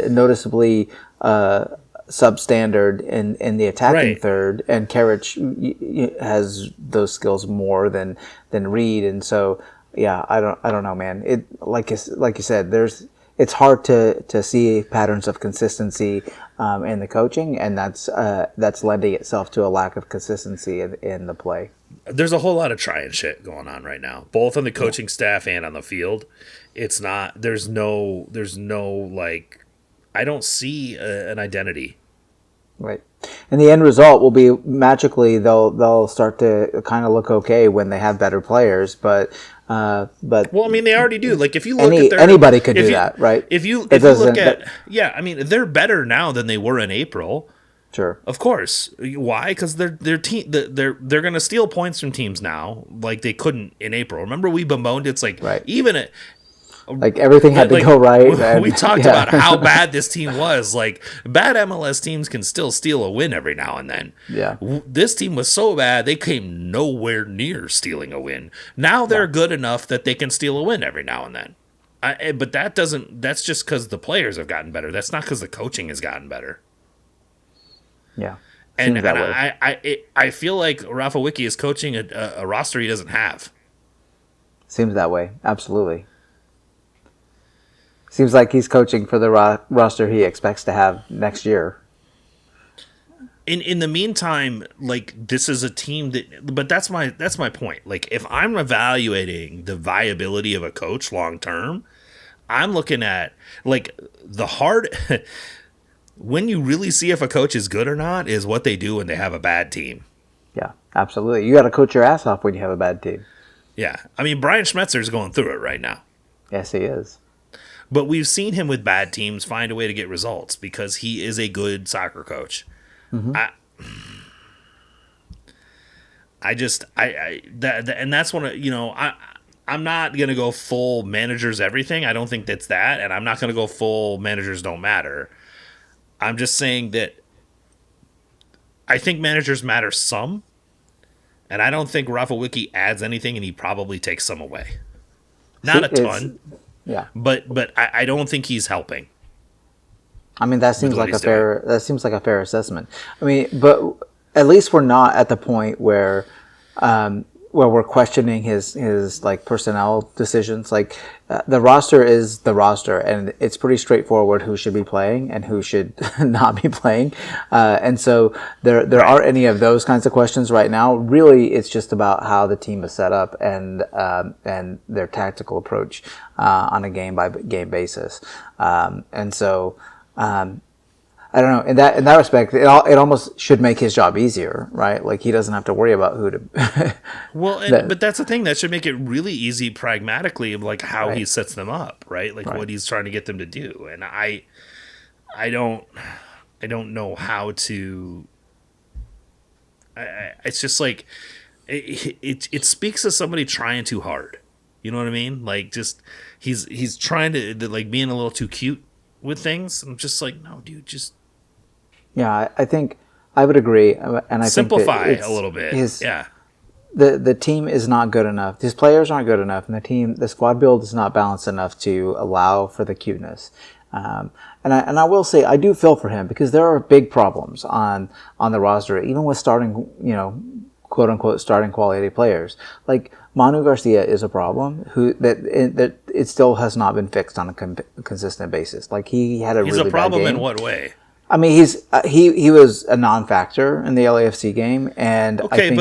noticeably substandard in the attacking third, and Karich has those skills more than Reed, and so. Yeah, I don't know, man. It like you said, it's hard to see patterns of consistency in the coaching, and that's lending itself to a lack of consistency in the play. There's a whole lot of trying shit going on right now, both on the coaching staff and on the field. It's not. There's no like. I don't see an identity. Right. And the end result will be magically they'll start to kind of look okay when they have better players, but well, I mean, they already do. Like, if you look at anybody could do that, right? If you look at I mean, they're better now than they were in April. Sure. Of course. Why? Because they're going to steal points from teams now, like they couldn't in April. Remember, we bemoaned it's like even at. Like, everything had to go right. We talked about how bad this team was. Like, bad MLS teams can still steal a win every now and then. Yeah. This team was so bad, they came nowhere near stealing a win. Now they're good enough that they can steal a win every now and then. But that's just because the players have gotten better. That's not because the coaching has gotten better. Yeah. And I feel like Rafa Wicki is coaching a roster he doesn't have. Seems that way. Absolutely. Seems like he's coaching for the roster he expects to have next year. In the meantime, like, this is a team but that's my point. Like, if I'm evaluating the viability of a coach long term, I'm looking at, like, the hard when you really see if a coach is good or not is what they do when they have a bad team. Yeah, absolutely. You got to coach your ass off when you have a bad team. Yeah. I mean, Brian Schmetzer's going through it right now. Yes, he is. But we've seen him with bad teams find a way to get results because he is a good soccer coach. Mm-hmm. And that's one, you know, I'm not going to go full managers everything. I don't think that's that. And I'm not going to go full managers don't matter. I'm just saying that I think managers matter some. And I don't think Rafa Wiki adds anything, and he probably takes some away. Not a ton, yeah. But I don't think he's helping. I mean, that seems like a fair assessment. I mean, but at least we're not at the point where we're questioning his like personnel decisions. Like the roster is the roster, and it's pretty straightforward who should be playing and who should not be playing. And so there aren't any of those kinds of questions right now. Really, it's just about how the team is set up and their tactical approach on a game by game basis. And so. I don't know. In that respect, it almost should make his job easier, right? Like he doesn't have to worry about who to. Well, but that's the thing that should make it really easy, pragmatically, of like how he sets them up, right? Like what he's trying to get them to do, and I don't know how to. It's just like it speaks to somebody trying too hard. You know what I mean? Like just he's trying to like being a little too cute with things. I'm just like, no, dude, just. Yeah, I think I would agree, and I simplify think a little bit. The team is not good enough. These players aren't good enough, and the squad build is not balanced enough to allow for the cuteness. And I will say I do feel for him because there are big problems on the roster, even with starting, quote unquote starting quality players. Like Manu Garcia is a problem that it still has not been fixed on a consistent basis. Like he had he's really a problem bad game. In what way? I mean, he was a non-factor in the LAFC game, and I think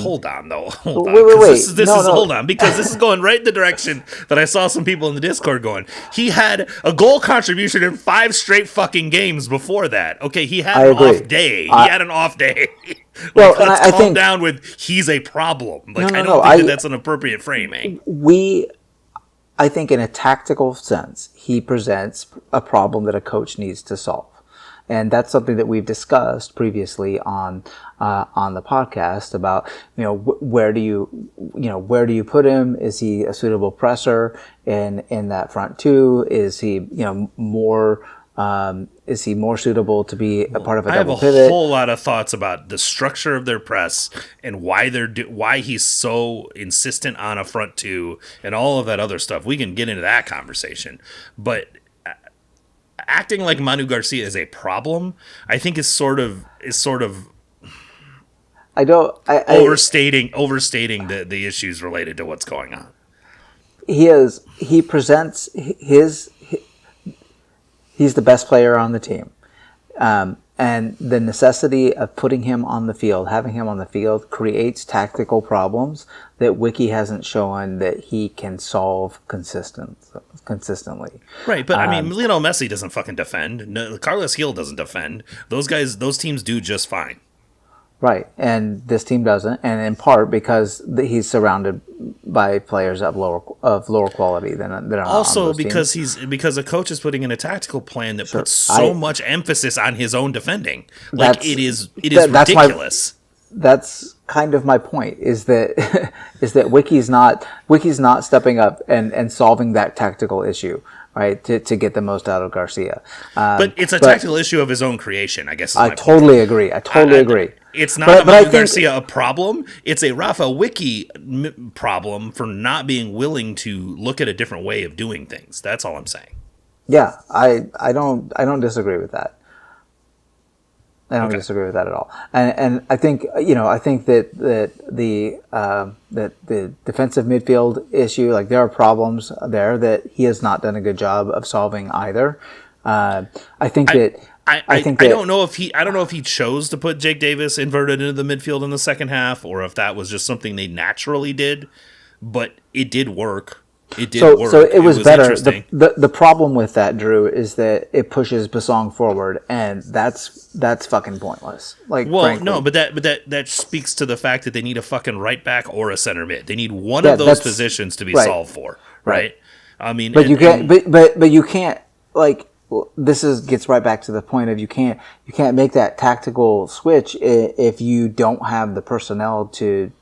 hold on though. Hold on. Wait. Hold on, because this is going right in the direction that I saw some people in the Discord going. He had a goal contribution in 5 straight fucking games before that. Okay, he had an off day. He had an off day. Like, let's calm down with he's a problem. Like I don't think that's an appropriate framing. I think in a tactical sense, he presents a problem that a coach needs to solve. And that's something that we've discussed previously on the podcast about, where do you put him? Is he a suitable presser in that front two? Is he, more suitable to be a part of a double pivot? I have a whole lot of thoughts about the structure of their press and why he's so insistent on a front two and all of that other stuff. We can get into that conversation, but acting like Manu Garcia is a problem, I think is sort of overstating the issues related to what's going on. He presents he's the best player on the team. And the necessity of putting him on the field, having him on the field, creates tactical problems that Wiki hasn't shown that he can solve consistently. Right, but I mean, Lionel Messi doesn't fucking defend. No, Carlos Gil doesn't defend. Those teams do just fine. Right, and this team doesn't, and in part because he's surrounded by players of lower quality than are also on because teams. because a coach is putting in a tactical plan that puts so much emphasis on his own defending. Like it is ridiculous. That's kind of my point. Is that Wiki's not stepping up and solving that tactical issue. Right, to get the most out of Garcia. But it's a tactical issue of his own creation, I guess. I totally agree. I totally agree. It's not a Garcia a problem. It's a Rafa Wiki problem for not being willing to look at a different way of doing things. That's all I'm saying. Yeah, I don't disagree with that. I don't disagree with that at all. And I think that the defensive midfield issue, like there are problems there that he has not done a good job of solving either. I don't know if he chose to put Jake Davis inverted into the midfield in the second half, or if that was just something they naturally did, but it did work. It did work. So it was better. The problem with that, Drew, is that it pushes Basong forward, and that's fucking pointless. Like, well, frankly. no, but that speaks to the fact that they need a fucking right back or a center mid. They need one of those positions to be solved for, right? I mean, but you can't. But you can't, like, gets right back to the point of you can't make that tactical switch if you don't have the personnel to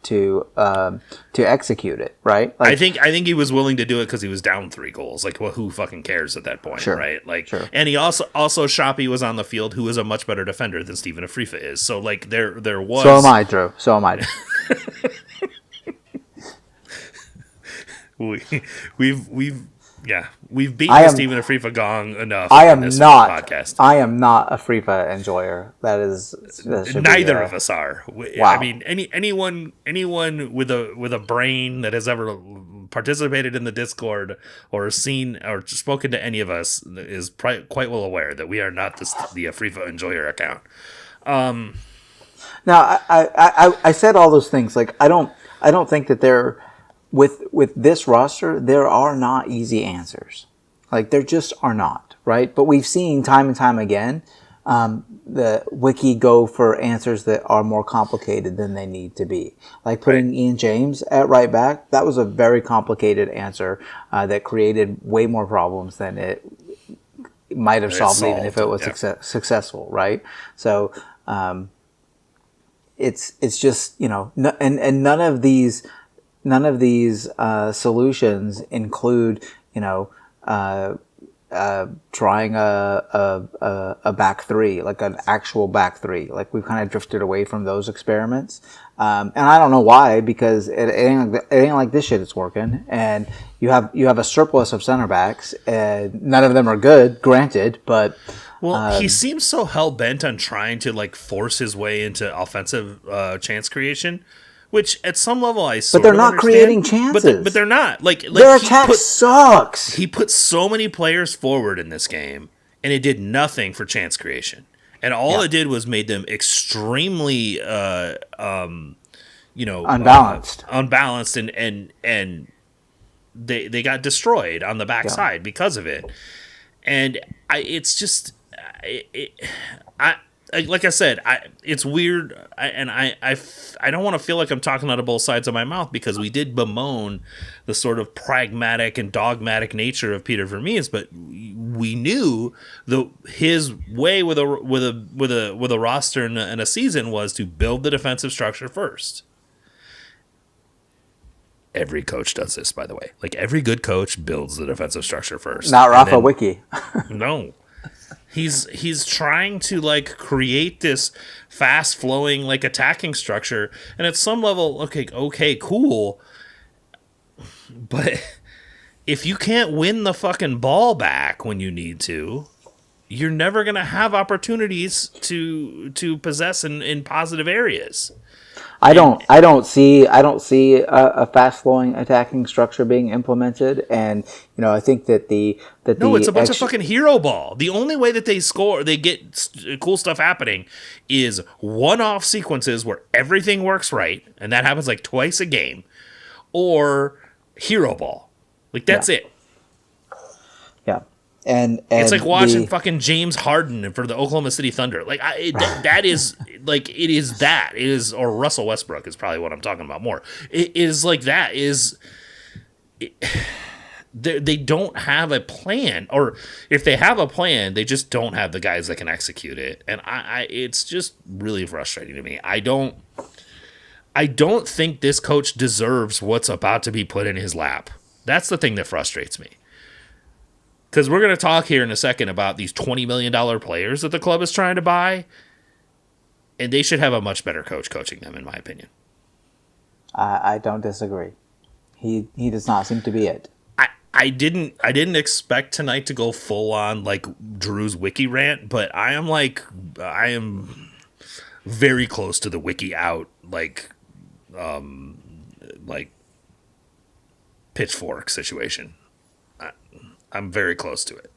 execute it, right? Like, I think he was willing to do it because he was down 3 goals. Like, well, who fucking cares at that point, right? Like, and he also Shoppy was on the field, who is a much better defender than Steven Afrifa is. So like there was. So am I, Drew. So am I. We've beaten the Steven Afrifa gong enough. I am not. Podcast. I am not a Afrifa enjoyer. Neither of us are. Wow. I mean, anyone with a brain that has ever participated in the Discord or seen or spoken to any of us is quite well aware that we are not the Afrifa enjoyer account. Now, I said all those things. Like, I don't think that they're. With this roster, there are not easy answers. Like, there just are not, right? But we've seen time and time again the Wiki go for answers that are more complicated than they need to be. Like putting Ian James at right back, that was a very complicated answer that created way more problems than it might have solved even if it was successful, right? So it's just, and none of these solutions include, trying a back three, like an actual back three. Like, we've kind of drifted away from those experiments, and I don't know why, because it ain't like this shit is working. And you have a surplus of center backs, and none of them are good, granted, but. Well, he seems so hell bent on trying to like force his way into offensive chance creation. Which at some level I sort of understand. But they're not creating chances. But they're not. Like their attack sucks. He put so many players forward in this game, and it did nothing for chance creation. And all it did was made them extremely, unbalanced. Unbalanced, and they got destroyed on the backside because of it. And like I said, it's weird, I don't want to feel like I'm talking out of both sides of my mouth, because we did bemoan the sort of pragmatic and dogmatic nature of Peter Vermees, but we knew his way with a roster and a season was to build the defensive structure first. Every coach does this, by the way. Like, every good coach builds the defensive structure first. Not Rafa Wiki. No. He's trying to like create this fast flowing like attacking structure, and at some level, okay, cool. But if you can't win the fucking ball back when you need to, you're never gonna have opportunities to possess in positive areas. I don't see a fast flowing attacking structure being implemented, and I think that it's a bunch of fucking hero ball. The only way that they get cool stuff happening is one-off sequences where everything works right, and that happens like twice a game, or hero ball. Like, that's it. Yeah. And it's like watching fucking James Harden for the Oklahoma City Thunder. Like, that is like, it is, or Russell Westbrook is probably what I'm talking about more. It is like that is. They don't have a plan, or if they have a plan, they just don't have the guys that can execute it, and it's just really frustrating to me. I don't think this coach deserves what's about to be put in his lap. That's the thing that frustrates me. Because we're going to talk here in a second about these $20 million players that the club is trying to buy, and they should have a much better coach coaching them, in my opinion. I don't disagree. He does not seem to be it. I didn't expect tonight to go full on like Drew's wiki rant, but I am very close to the wiki out like pitchfork situation. I'm very close to it.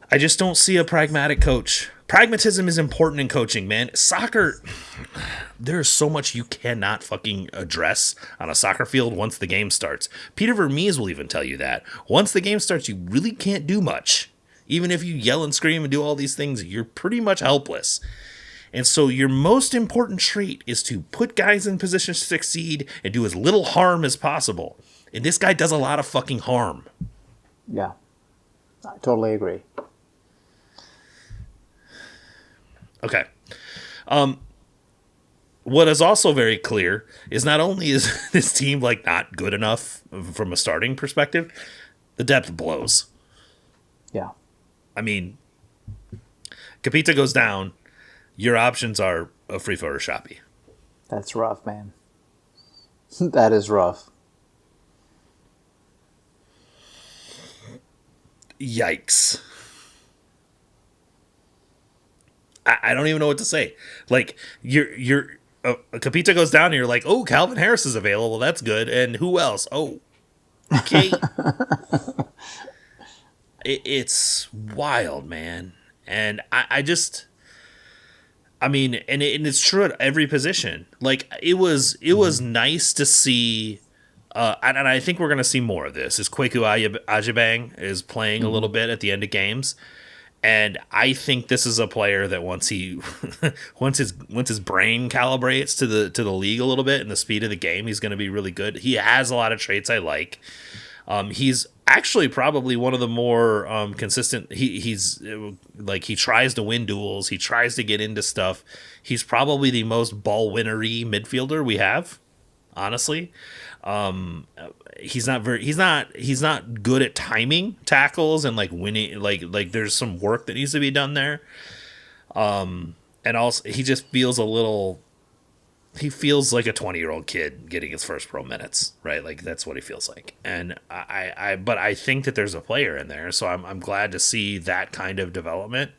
I just don't see a pragmatic coach. Pragmatism is important in coaching, man. Soccer, there's so much you cannot fucking address on a soccer field once the game starts. Peter Vermees will even tell you that. Once the game starts, you really can't do much. Even if you yell and scream and do all these things, you're pretty much helpless. And so your most important trait is to put guys in positions to succeed and do as little harm as possible. And this guy does a lot of fucking harm. Yeah. I totally agree. Okay. What is also very clear is not only is this team like not good enough from a starting perspective, the depth blows. Yeah. I mean, Capita goes down, your options are a free or Shoppy. That's rough, man. That is rough. Yikes. I don't even know what to say. Like, you're Capita goes down and you're like, oh, Calvin Harris is available. That's good. And who else? Oh, Kate. It's wild, man. And I just, I mean, and it's true at every position. Like, it was nice to see. And I think we're going to see more of this. Is Kweku Ajibang is playing a little bit at the end of games. And I think this is a player that once his brain calibrates to the league a little bit and the speed of the game, he's going to be really good. He has a lot of traits I like. He's actually probably one of the more consistent. He's like, he tries to win duels. He tries to get into stuff. He's probably the most ball winnery midfielder we have, honestly. He's not good at timing tackles and like winning, like there's some work that needs to be done there. And also he just feels he feels like a 20-year-old kid getting his first pro minutes, right? Like that's what he feels like. And but I think that there's a player in there, so I'm glad to see that kind of development.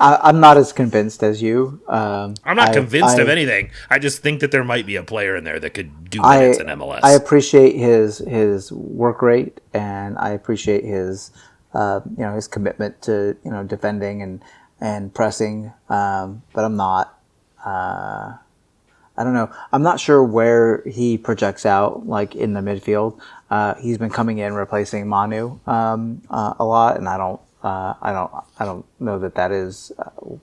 I'm not as convinced as you. I'm not convinced of anything. I just think that there might be a player in there that could do minutes in MLS. I appreciate his work rate, and I appreciate his his commitment to defending and pressing. But I'm not. I don't know. I'm not sure where he projects out, like in the midfield. He's been coming in replacing Manu a lot, and I don't know that is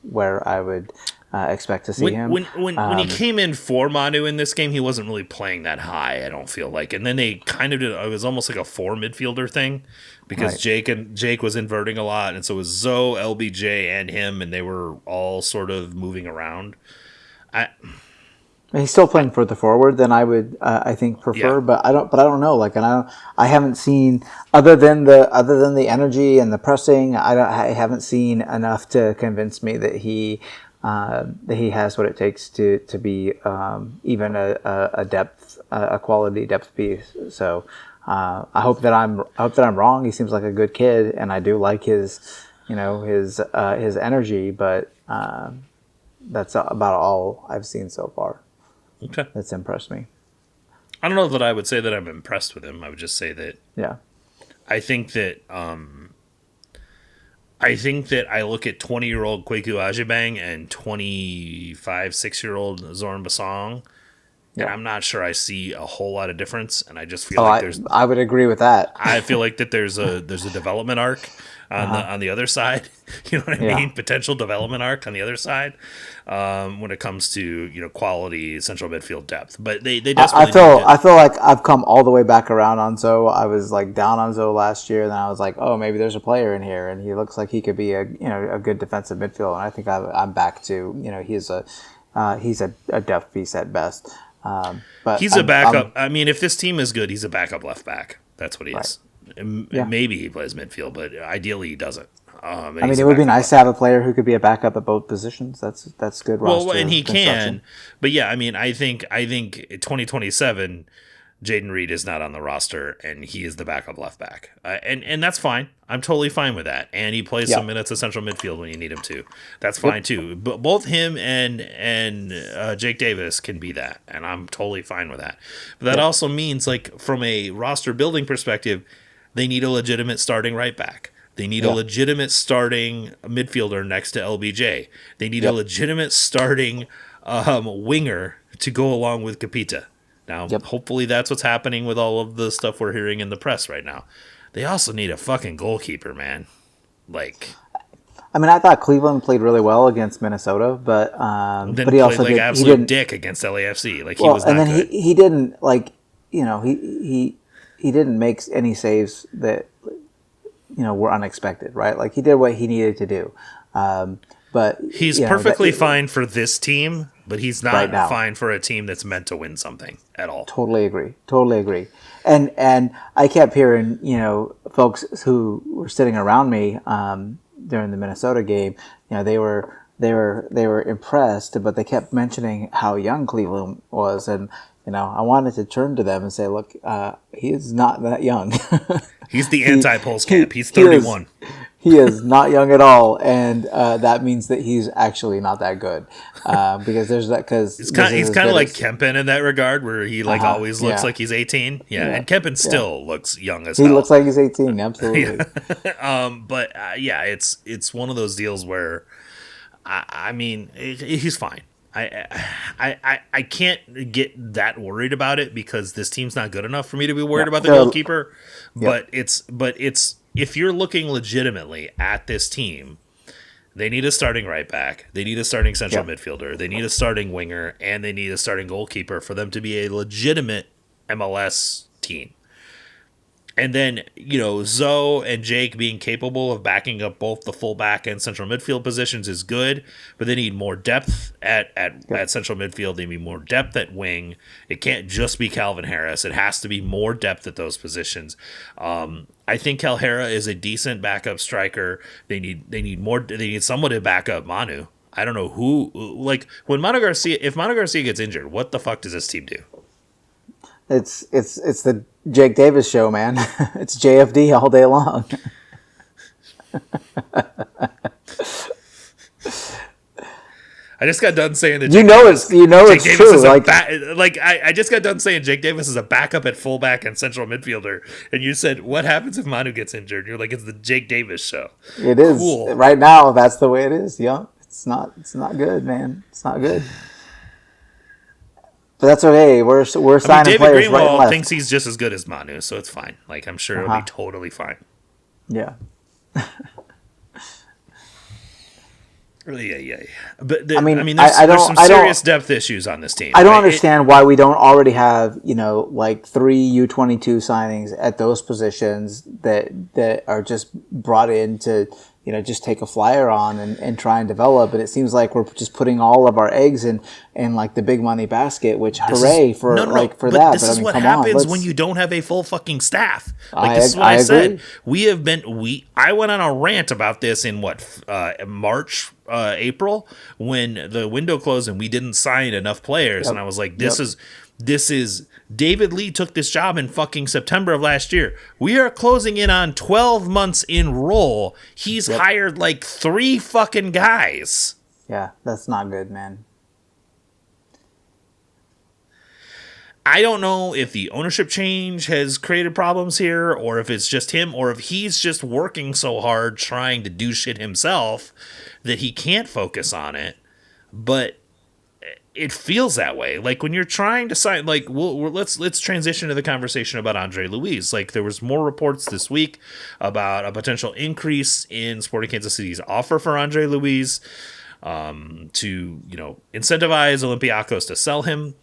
where I would expect to see him. When he came in for Manu in this game, he wasn't really playing that high, I don't feel like. And then they kind of did, it was almost like a 4 midfielder thing because right. Jake was inverting a lot, and so it was Zoe, LBJ, and him, and they were all sort of moving around. He's still playing further forward than I would, I think, prefer. Yeah. But I don't know. Like, and I haven't seen other than the energy and the pressing. I haven't seen enough to convince me that he has what it takes to be even a quality depth piece. So I hope that I'm wrong. He seems like a good kid, and I do like his energy. But that's about all I've seen so far. Okay. That's impressed me. I don't know that I would say that I'm impressed with him. I would just say that I think that I look at 20-year-old Kweku Ajibang and 6-year-old Zoran Basong, and I'm not sure I see a whole lot of difference. And I just feel I would agree with that. I feel like that there's a development arc on the other side. You know what I mean? Potential development arc on the other side when it comes to quality central midfield depth. But they desperately I feel like I've come all the way back around on Zoe. I was like down on Zoe last year, and then I was like, oh, maybe there's a player in here, and he looks like he could be a good defensive midfielder. And I think I'm back to he's a depth piece at best. But he's a backup. I mean, if this team is good, he's a backup left back. That's what he is. Maybe he plays midfield, but ideally he doesn't. It would be nice to have a player who could be a backup at both positions. That's good. Well, and he can, but yeah, I mean, I think 2027, Jaden Reed is not on the roster, and he is the backup left back, and that's fine. I'm totally fine with that. And he plays some minutes of central midfield when you need him to. That's fine too. But both him and Jake Davis can be that, and I'm totally fine with that. But that also means, like, from a roster building perspective, they need a legitimate starting right back. They need a legitimate starting midfielder next to LBJ. They need a legitimate starting winger to go along with Capita. Now, hopefully that's what's happening with all of the stuff we're hearing in the press right now. They also need a fucking goalkeeper, man. Like, I mean, I thought Cleveland played really well against Minnesota, but he also played like absolute dick against LAFC. Like, he was not good. He didn't, like, he he didn't make any saves that were unexpected, right? Like he did what he needed to do. But he's perfectly fine for this team, but he's right not now. fine for a team that's meant to win something at all. Totally agree. And I kept hearing, folks who were sitting around me during the Minnesota game, they were impressed, but they kept mentioning how young Cleveland was, and I wanted to turn to them and say, look, he is not that young. He's the anti-Polskamp. He's 31. He is not young at all, and that means that he's actually not that good. Because there's that he's kind of like Kempen in that regard, where he always looks like he's 18. Yeah, and Kempen still looks young as hell. He looks like he's 18. Absolutely. But it's one of those deals where, I mean, he's fine. I can't get that worried about it because this team's not good enough for me to be worried about the goalkeeper. But it's if you're looking legitimately at this team, they need a starting right back, they need a starting central midfielder, they need a starting winger, and they need a starting goalkeeper for them to be a legitimate MLS team. And then, Zoe and Jake being capable of backing up both the fullback and central midfield positions is good, but they need more depth at central midfield. They need more depth at wing. It can't just be Calvin Harris. It has to be more depth at those positions. I think Calhera is a decent backup striker. They need someone to back up Manu. I don't know who, when if Manu Garcia gets injured, what the fuck does this team do? It's the Jake Davis show, man. It's JFD all day long. I just got done saying that it's true. I just got done saying Jake Davis is a backup at fullback and central midfielder, and you said, "What happens if Manu gets injured?" You're like, "It's the Jake Davis show." It is cool. Right now. That's the way it is. Yeah, it's not good, man. It's not good. But that's okay. We're signing David players Greenwald right and left. thinks he's just as good as Manu, so it's fine. I'm sure it'll be totally fine. Yeah. Yeah. But there's some serious depth issues on this team. I don't understand why we don't already have 3 U22 signings at those positions that are just brought in to just take a flyer on and try and develop. And it seems like we're just putting all of our eggs in the big money basket, which hooray for that. But this is what happens when you don't have a full fucking staff. This is what I said. I went on a rant about this in March, April, when the window closed and we didn't sign enough players. And I was like, this is David Lee took this job in fucking September of last year. We are closing in on 12 months in role. He's hired 3 fucking guys. Yeah, that's not good, man. I don't know if the ownership change has created problems here, or if it's just him, or if he's just working so hard trying to do shit himself that he can't focus on it. But it feels that way. When you're trying to sign, let's transition to the conversation about Andre Luiz. There was more reports this week about a potential increase in Sporting Kansas City's offer for Andre Luiz to incentivize Olympiacos to sell him.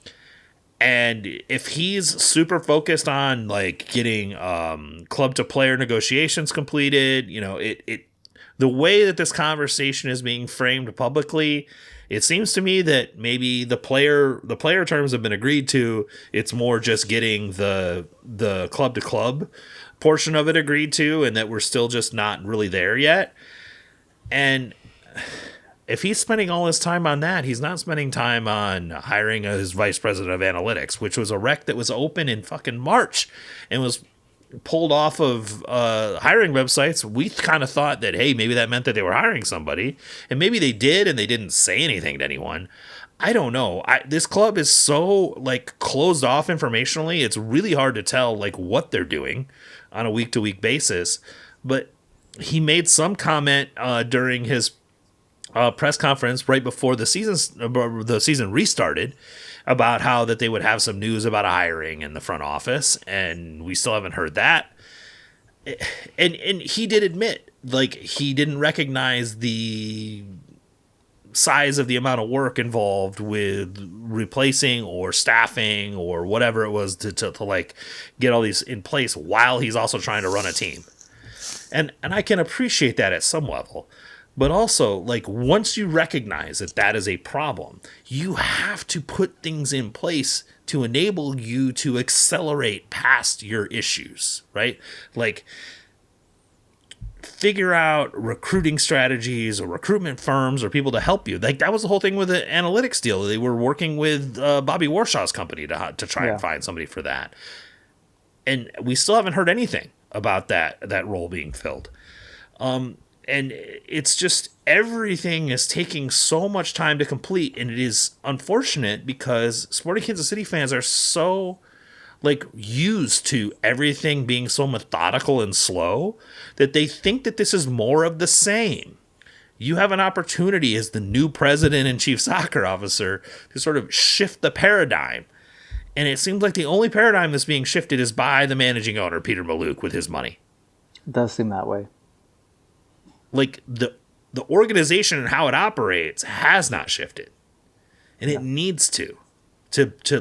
And if he's super focused on getting club to player negotiations completed, the way that this conversation is being framed publicly, it seems to me that maybe the player terms have been agreed to. It's more just getting the club to club portion of it agreed to, and that we're still just not really there yet. And if he's spending all his time on that, he's not spending time on hiring his vice president of analytics, which was a rec that was open in fucking March and was pulled off of hiring websites. We kind of thought that, hey, maybe that meant that they were hiring somebody, and maybe they did, and they didn't say anything to anyone. I don't know. This club is so closed off informationally. It's really hard to tell what they're doing on a week-to-week basis. But he made some comment during his press conference right before the season restarted about how that they would have some news about hiring in the front office, and we still haven't heard that. And he did admit he didn't recognize the size of the amount of work involved with replacing or staffing or whatever it was to like get all these in place while he's also trying to run a team. And I can appreciate that at some level. But also, like, once you recognize that that is a problem, you have to put things in place to enable you to accelerate past your issues, right? Like, figure out recruiting strategies or recruitment firms or people to help you. Like, that was the whole thing with the analytics deal. They were working with Bobby Warshaw's company to try and find somebody for that. And we still haven't heard anything about that role being filled. And it's just everything is taking so much time to complete, and it is unfortunate because Sporting Kansas City fans are so like used to everything being so methodical and slow that they think that this is more of the same. You have an opportunity as the new president and chief soccer officer to sort of shift the paradigm. And it seems like the only paradigm that's being shifted is by the managing owner, Peter Maluk, with his money. It does seem that way. Like the organization and how it operates has not shifted, and it needs to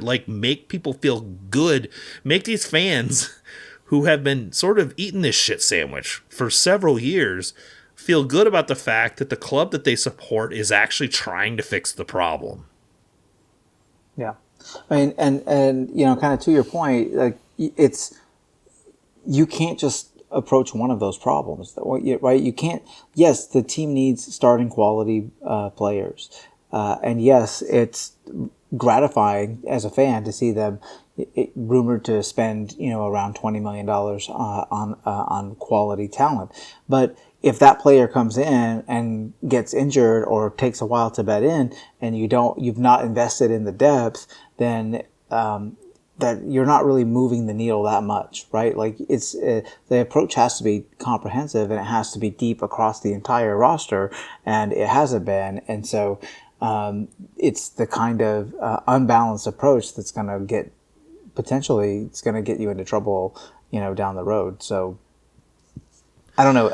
like make people feel good, make these fans who have been sort of eating this shit sandwich for several years feel good about the fact that the club that they support is actually trying to fix the problem. Yeah, I mean, and you know, kind of to your point, like you can't just approach one of those problems, right? You can't. Yes, the team needs starting quality players, and yes, it's gratifying as a fan to see them rumored to spend around $20 million on quality talent. But if that player comes in and gets injured or takes a while to bed in, and you've not invested in the depth, then that you're not really moving the needle that much, right? Like the approach has to be comprehensive and it has to be deep across the entire roster, and it hasn't been. And so it's the kind of unbalanced approach that's going to get you into trouble, down the road. So I don't know.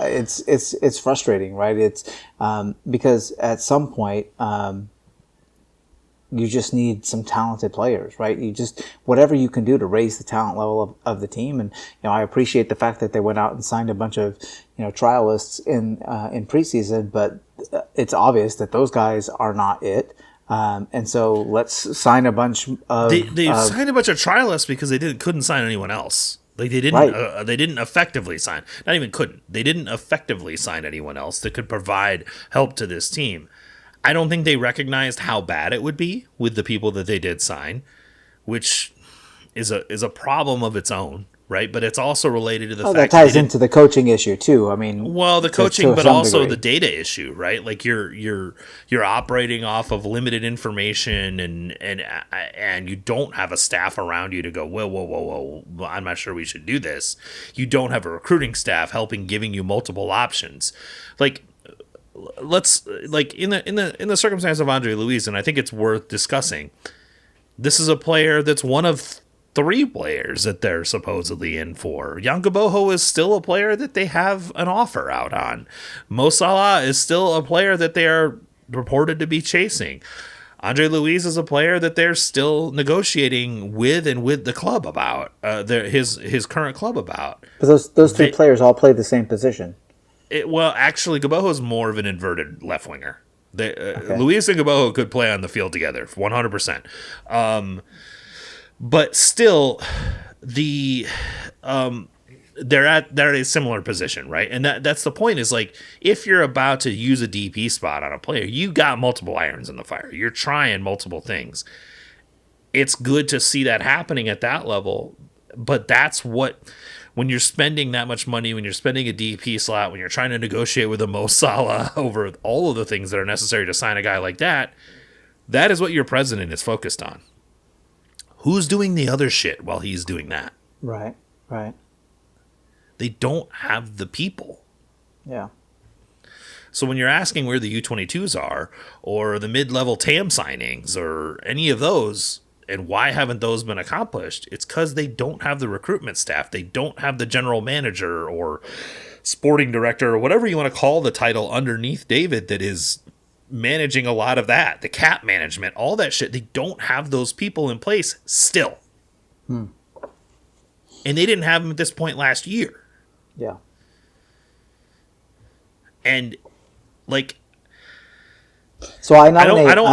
It's frustrating, right? It's because at some point, you just need some talented players, right? Whatever you can do to raise the talent level of the team. And, I appreciate the fact that they went out and signed a bunch of, trialists in preseason, but it's obvious that those guys are not it. And so let's sign a bunch of... They signed a bunch of trialists because they couldn't sign anyone else. Like they didn't effectively sign, not even couldn't. They didn't effectively sign anyone else that could provide help to this team. I don't think they recognized how bad it would be with the people that they did sign, which is a problem of its own, right? But it's also related to the fact that ties into the coaching issue too. I mean, well, the coaching, but also the data issue, right? Like you're operating off of limited information, and you don't have a staff around you to go, whoa, I'm not sure we should do this. You don't have a recruiting staff giving you multiple options, like. Let's like in the circumstance of Andre Luiz, and I think it's worth discussing. This is a player that's one of 3 players that they're supposedly in for. Yanko Boho is still a player that they have an offer out on. Mo Salah is still a player that they are reported to be chasing. Andre Luiz is a player that they're still negotiating with the club about, his current club about. But those 3 players all play the same position. Well, actually, Gaboho is more of an inverted left winger. Luiz and Gaboho could play on the field together, 100%. But still, they're at a similar position, right? And that's the point. Is like if you're about to use a DP spot on a player, you got multiple irons in the fire. You're trying multiple things. It's good to see that happening at that level, but that's what. When you're spending that much money, when you're spending a DP slot, when you're trying to negotiate with a Mo Salah over all of the things that are necessary to sign a guy like that, that is what your president is focused on. Who's doing the other shit while he's doing that? Right. They don't have the people. Yeah. So when you're asking where the U22s are, or the mid-level TAM signings, or any of those... And why haven't those been accomplished? It's because they don't have the recruitment staff. They don't have the general manager or sporting director or whatever you want to call the title underneath David that is managing a lot of that, the cap management, all that shit. They don't have those people in place still. And they didn't have them at this point last year. Yeah. And like, so I nominate. I don't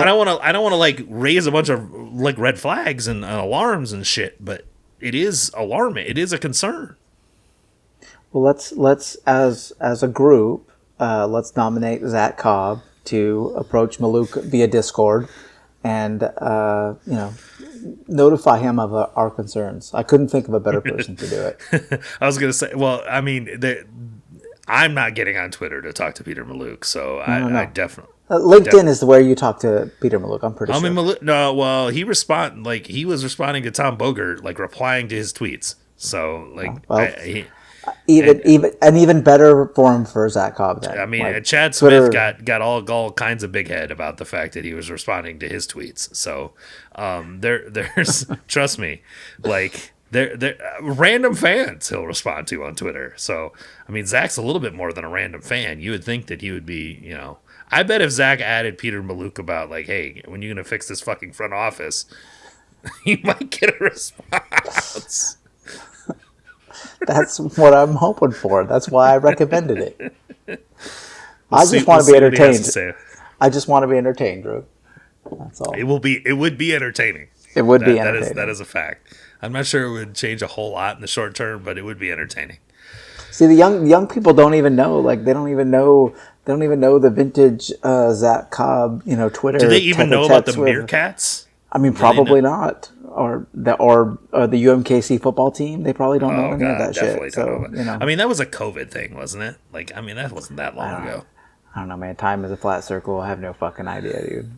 want to like raise a bunch of like red flags and alarms and shit, but it is alarming. It is a concern. Well, let's as a group, let's nominate Zach Cobb to approach Maluk via Discord, and notify him of our concerns. I couldn't think of a better person to do it. I was gonna say, well, I mean, I'm not getting on Twitter to talk to Peter Maluk, so no. I definitely. LinkedIn is where you talk to Peter Maluk. I'm pretty sure. Maluk, no, well, he was responding to Tom Bogert, like replying to his tweets. So like, even better forum for Zach Cobb. Then. I mean, like, Chad Twitter, Smith got all kinds of big head about the fact that he was responding to his tweets. So there's trust me, like. They're random fans he'll respond to on Twitter. So, I mean, Zach's a little bit more than a random fan. You would think that he would be, I bet if Zach added Peter Maluk about, like, hey, when you're going to fix this fucking front office, he might get a response. That's what I'm hoping for. That's why I recommended it. I just want to be entertained. I just want to be entertained, Drew. That's all. It would be entertaining. It would be entertaining. That is a fact. I'm not sure it would change a whole lot in the short term, but it would be entertaining. See, the young people don't even know. Like, they don't even know the vintage Zach Cobb, Twitter. Do they even know about the Meerkats? I mean, probably not. Or the UMKC football team. They probably don't know any of that shit. So, I mean, that was a COVID thing, wasn't it? Like, I mean, that wasn't that long ago. I don't know, man. Time is a flat circle. I have no fucking idea, dude.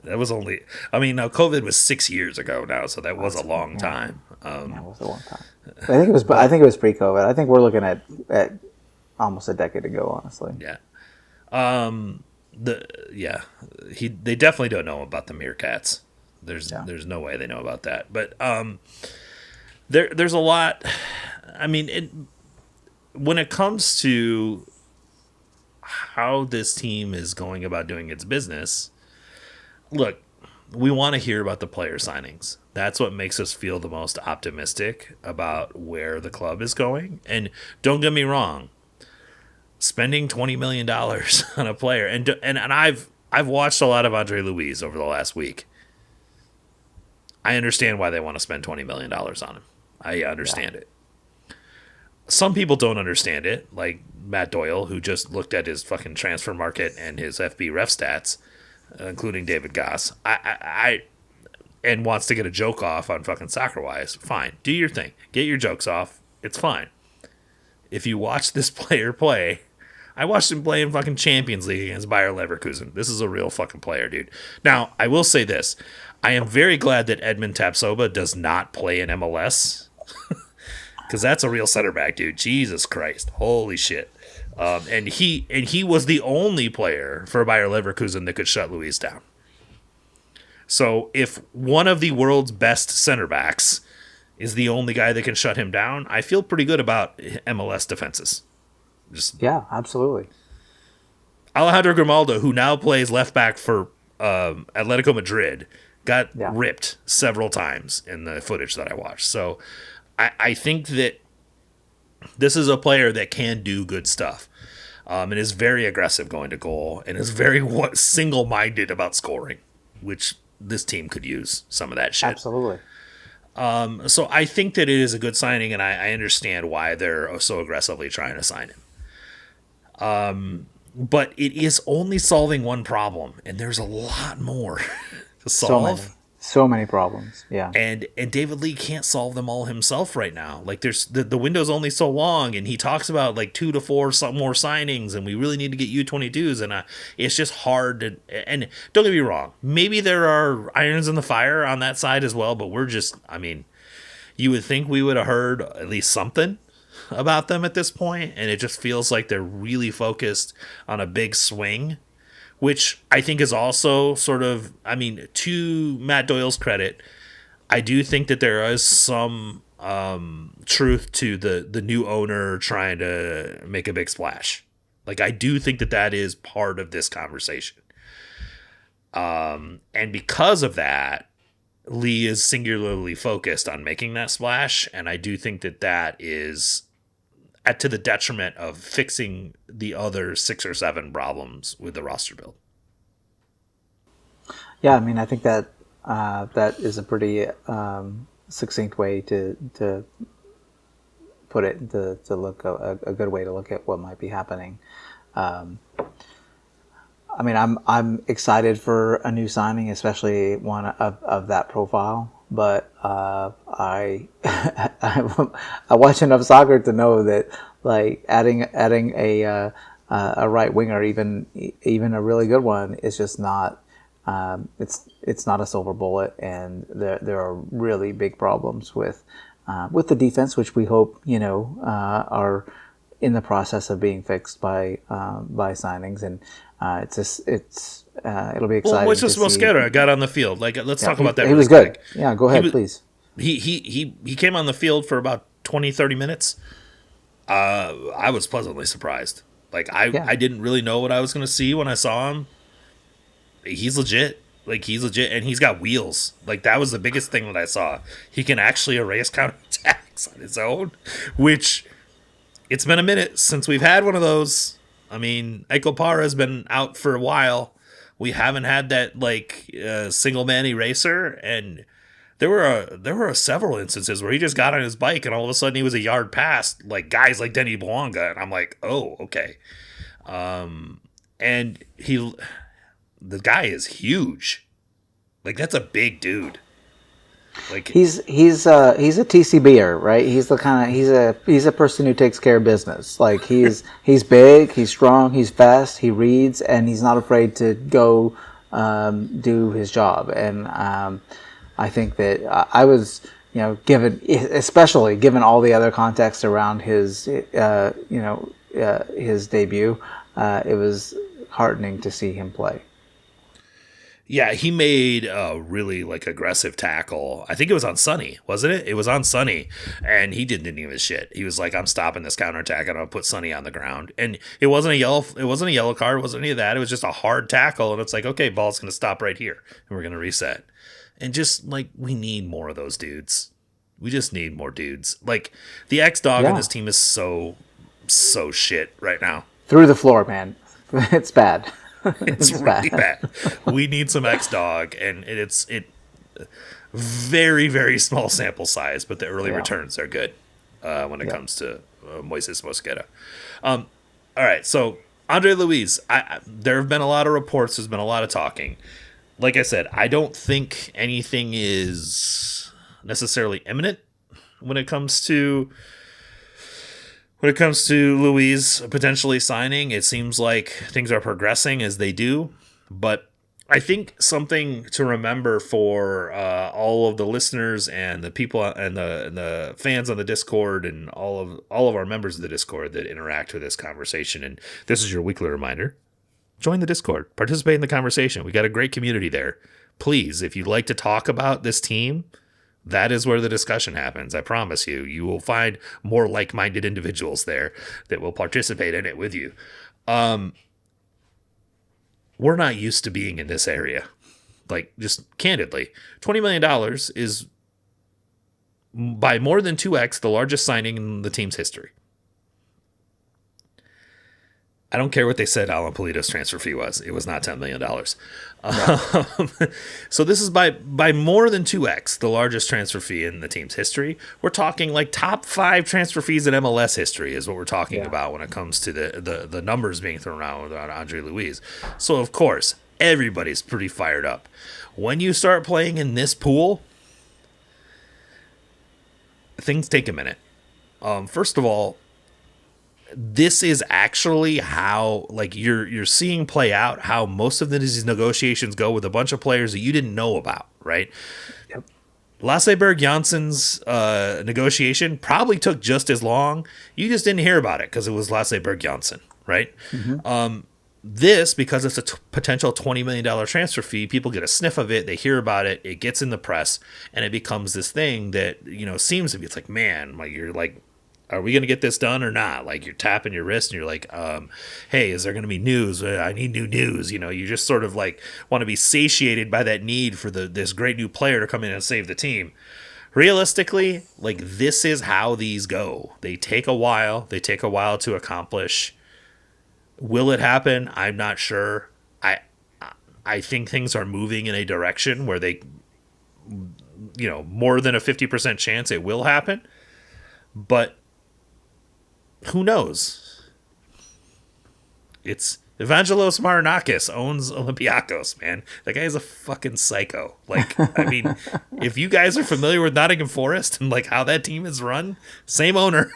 That was only. I mean, now COVID was 6 years ago now, so that was a long time. That was a long time. I think it was pre-COVID. I think we're looking at almost a decade ago, honestly. Yeah. They definitely don't know about the Meerkats. There's no way they know about that. But there's a lot. I mean, when it comes to how this team is going about doing its business. Look, we want to hear about the player signings. That's what makes us feel the most optimistic about where the club is going. And don't get me wrong, spending $20 million on a player, and I've watched a lot of Andre Luiz over the last week. I understand why they want to spend $20 million on him. I understand it. Some people don't understand it, like Matt Doyle, who just looked at his fucking transfer market and his FB ref stats, including David Goss, and wants to get a joke off on fucking SoccerWise. Fine. Do your thing. Get your jokes off. It's fine. If you watch this player play, I watched him play in fucking Champions League against Bayer Leverkusen. This is a real fucking player, dude. Now, I will say this. I am very glad that Edmund Tapsoba does not play in MLS. Because that's a real center back, dude. Jesus Christ. Holy shit. And he was the only player for Bayer Leverkusen that could shut Luiz down. So if one of the world's best center backs is the only guy that can shut him down, I feel pretty good about MLS defenses. Yeah, absolutely. Alejandro Grimaldo, who now plays left back for Atletico Madrid, got ripped several times in the footage that I watched. So I think that this is a player that can do good stuff, and is very aggressive going to goal, and is very single-minded about scoring, which this team could use some of that shit. Absolutely. So I think that it is a good signing, and I understand why they're so aggressively trying to sign him. But it is only solving one problem, and there's a lot more to solve. So many problems, yeah. And David Lee can't solve them all himself right now. Like, there's the window's only so long, and he talks about like 2 to 4 some more signings, and we really need to get U22s, and it's just hard to. And don't get me wrong, maybe there are irons in the fire on that side as well, but you would think we would have heard at least something about them at this point, and it just feels like they're really focused on a big swing. Which I think is also sort of, to Matt Doyle's credit, I do think that there is some truth to the new owner trying to make a big splash. Like, I do think that is part of this conversation. And because of that, Lee is singularly focused on making that splash, and I do think that is to the detriment of fixing the other 6 or 7 problems with the roster build. Yeah, I mean, I think that that is a pretty succinct way to put it, to look a good way to look at what might be happening. I mean, I'm excited for a new signing, especially one of that profile. But I I watch enough soccer to know that, like, adding a right winger, even a really good one, is just not. It's not a silver bullet, and there are really big problems with the defense, which we hope are in the process of being fixed by signings, and it'll be exciting. Well, Moises Mosquera got on the field. Like, let's talk about that. He was good. Yeah, go ahead, please. He came on the field for about 20, 30 minutes. I was pleasantly surprised. Like, I didn't really know what I was going to see when I saw him. He's legit. Like, he's legit, and he's got wheels. Like, that was the biggest thing that I saw. He can actually erase counterattacks on his own, which it's been a minute since we've had one of those. I mean, Eiko Parra has been out for a while. We haven't had that, like, single man eraser, and there were several instances where he just got on his bike and all of a sudden he was a yard past, like, guys like Denny Bouanga, and I'm like, oh, okay. And the guy is huge. Like, that's a big dude. Like, he's a TCBer, right? He's the kind of he's a person who takes care of business. Like, he's big, he's strong, he's fast, he reads, and he's not afraid to go do his job. And I think that I was, especially given all the other context around his his debut, it was heartening to see him play. Yeah, he made a really, like, aggressive tackle. I think it was on Sonny, wasn't it? It was on Sonny, and he didn't give a shit. He was like, "I'm stopping this counterattack, and I'm gonna put Sonny on the ground." And it wasn't a yellow card. It wasn't any of that. It was just a hard tackle, and it's like, okay, ball's gonna stop right here, and we're gonna reset. And just, like, we need more of those dudes. We just need more dudes. Like, the X-Dog on this team is so shit right now. Through the floor, man. It's bad. It's really bad. We need some X-Dog, and it's very, very small sample size, but the early returns are good when it comes to Moises Mosquera. All right, so Andre Luiz, there have been a lot of reports. There's been a lot of talking. Like I said, I don't think anything is necessarily imminent when it comes to Luiz potentially signing. It seems like things are progressing as they do, but I think something to remember for all of the listeners and the people and the fans on the Discord and all of our members of the Discord that interact with this conversation, and this is your weekly reminder: join the Discord, participate in the conversation. We got a great community there. Please, if you'd like to talk about this team, that is where the discussion happens. I promise you. You will find more like-minded individuals there that will participate in it with you. We're not used to being in this area. Like, just candidly, $20 million is by more than 2x the largest signing in the team's history. I don't care what they said Alan Pulido's transfer fee was. It was not $10 million. So this is by more than 2x the largest transfer fee in the team's history. We're talking like top 5 transfer fees in MLS history is what we're talking about when it comes to the numbers being thrown around with Andre Luiz. So, of course, everybody's pretty fired up. When you start playing in this pool, things take a minute. First of all, this is actually how, like, you're seeing play out how most of these negotiations go with a bunch of players that you didn't know about, right? Yep. Lasse Berg-Janssen's negotiation probably took just as long. You just didn't hear about it because it was Lasse Berg-Janssen, right? Mm-hmm. This, because it's a potential $20 million transfer fee, people get a sniff of it, they hear about it, it gets in the press, and it becomes this thing that, seems to be, it's like, man, like, you're like, are we going to get this done or not? Like, you're tapping your wrist and you're like, hey, is there going to be news? I need new news. You just sort of like want to be satiated by that need for this great new player to come in and save the team. Realistically, like, this is how these go. They take a while. They take a while to accomplish. Will it happen? I'm not sure. I think things are moving in a direction where they, more than a 50% chance it will happen. But who knows? It's Evangelos Marinakis owns Olympiacos, man. That guy is a fucking psycho. Like, I mean, if you guys are familiar with Nottingham Forest and like how that team is run, same owner.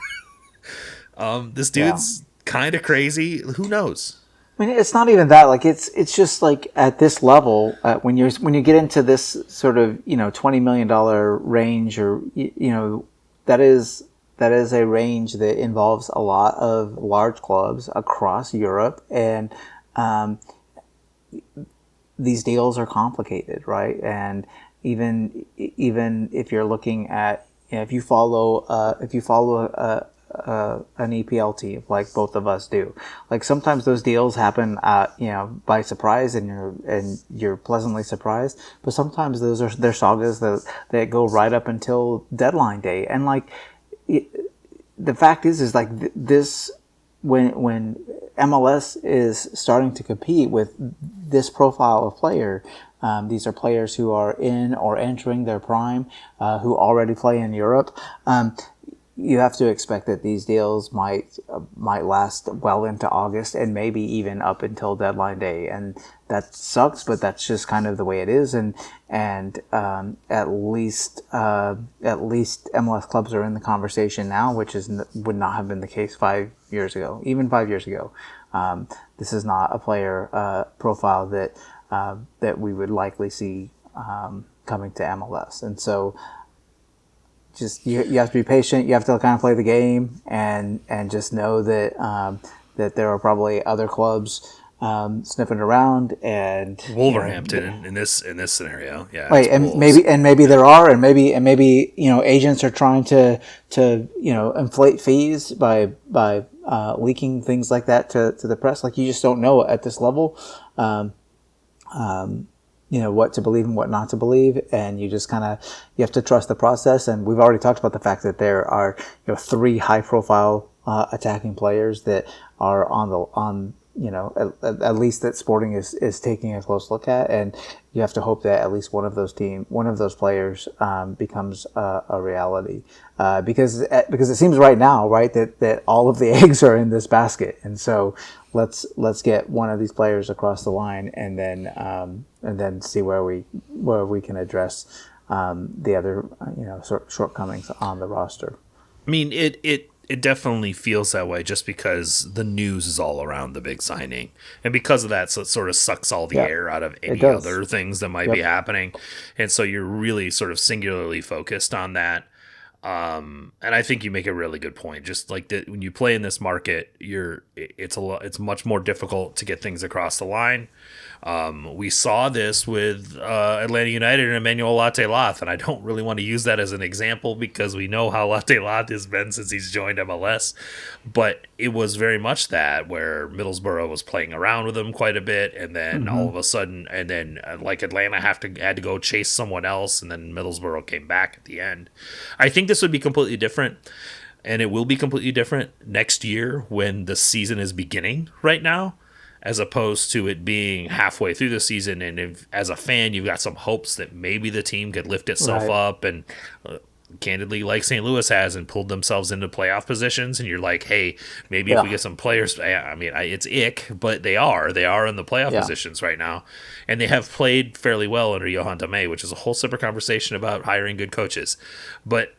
This dude's kind of crazy. Who knows? I mean, it's not even that. Like, it's just like at this level, when you get into this sort of $20 million range, or that is a range that involves a lot of large clubs across Europe, and these deals are complicated, right? And even if you're looking at, if you follow an EPL team like both of us do, like sometimes those deals happen by surprise, and you're pleasantly surprised, but sometimes they're sagas that go right up until deadline day. And like the fact is like this, when MLS is starting to compete with this profile of player, these are players who are in or entering their prime, who already play in Europe. You have to expect that these deals might last well into August, and maybe even up until deadline day, and that sucks. But that's just kind of the way it is, and at least MLS clubs are in the conversation now, which would not have been the case 5 years ago, even 5 years ago. This is not a player profile that we would likely see coming to MLS, and so. Just you have to be patient. You have to kind of play the game, and just know that that there are probably other clubs sniffing around, and Wolverhampton in this scenario, yeah. Right, and maybe there are, and maybe agents are trying to inflate fees by leaking things like that to the press. Like, you just don't know at this level. What to believe and what not to believe, and you just you have to trust the process. And we've already talked about the fact that there are 3 high profile attacking players that are at least that Sporting is taking a close look at, and you have to hope that at least one of those players becomes a reality, because it seems right now, right, that all of the eggs are in this basket, and so let's get one of these players across the line, and then see where we can address the other shortcomings on the roster. I mean, it definitely feels that way, just because the news is all around the big signing, and because of that, so it sort of sucks all the air out of any other things that might be happening, and so you're really sort of singularly focused on that. And I think you make a really good point. Just like that, when you play in this market, it's much more difficult to get things across the line. We saw this with Atlanta United and Emmanuel Latte-Lath, and I don't really want to use that as an example because we know how Latte-Lath has been since he's joined MLS, but it was very much that, where Middlesbrough was playing around with him quite a bit, and then all of a sudden, and then like Atlanta had to go chase someone else, and then Middlesbrough came back at the end. I think this would be completely different, and it will be completely different next year when the season is beginning right now, as opposed to it being halfway through the season. And if, as a fan, you've got some hopes that maybe the team could lift itself up, and candidly, like St. Louis has, and pulled themselves into playoff positions, and you're like, hey, maybe if we get some players, I mean, it's ick, but they are in the playoff positions right now, and they have played fairly well under Johan Dame, which is a whole separate conversation about hiring good coaches. But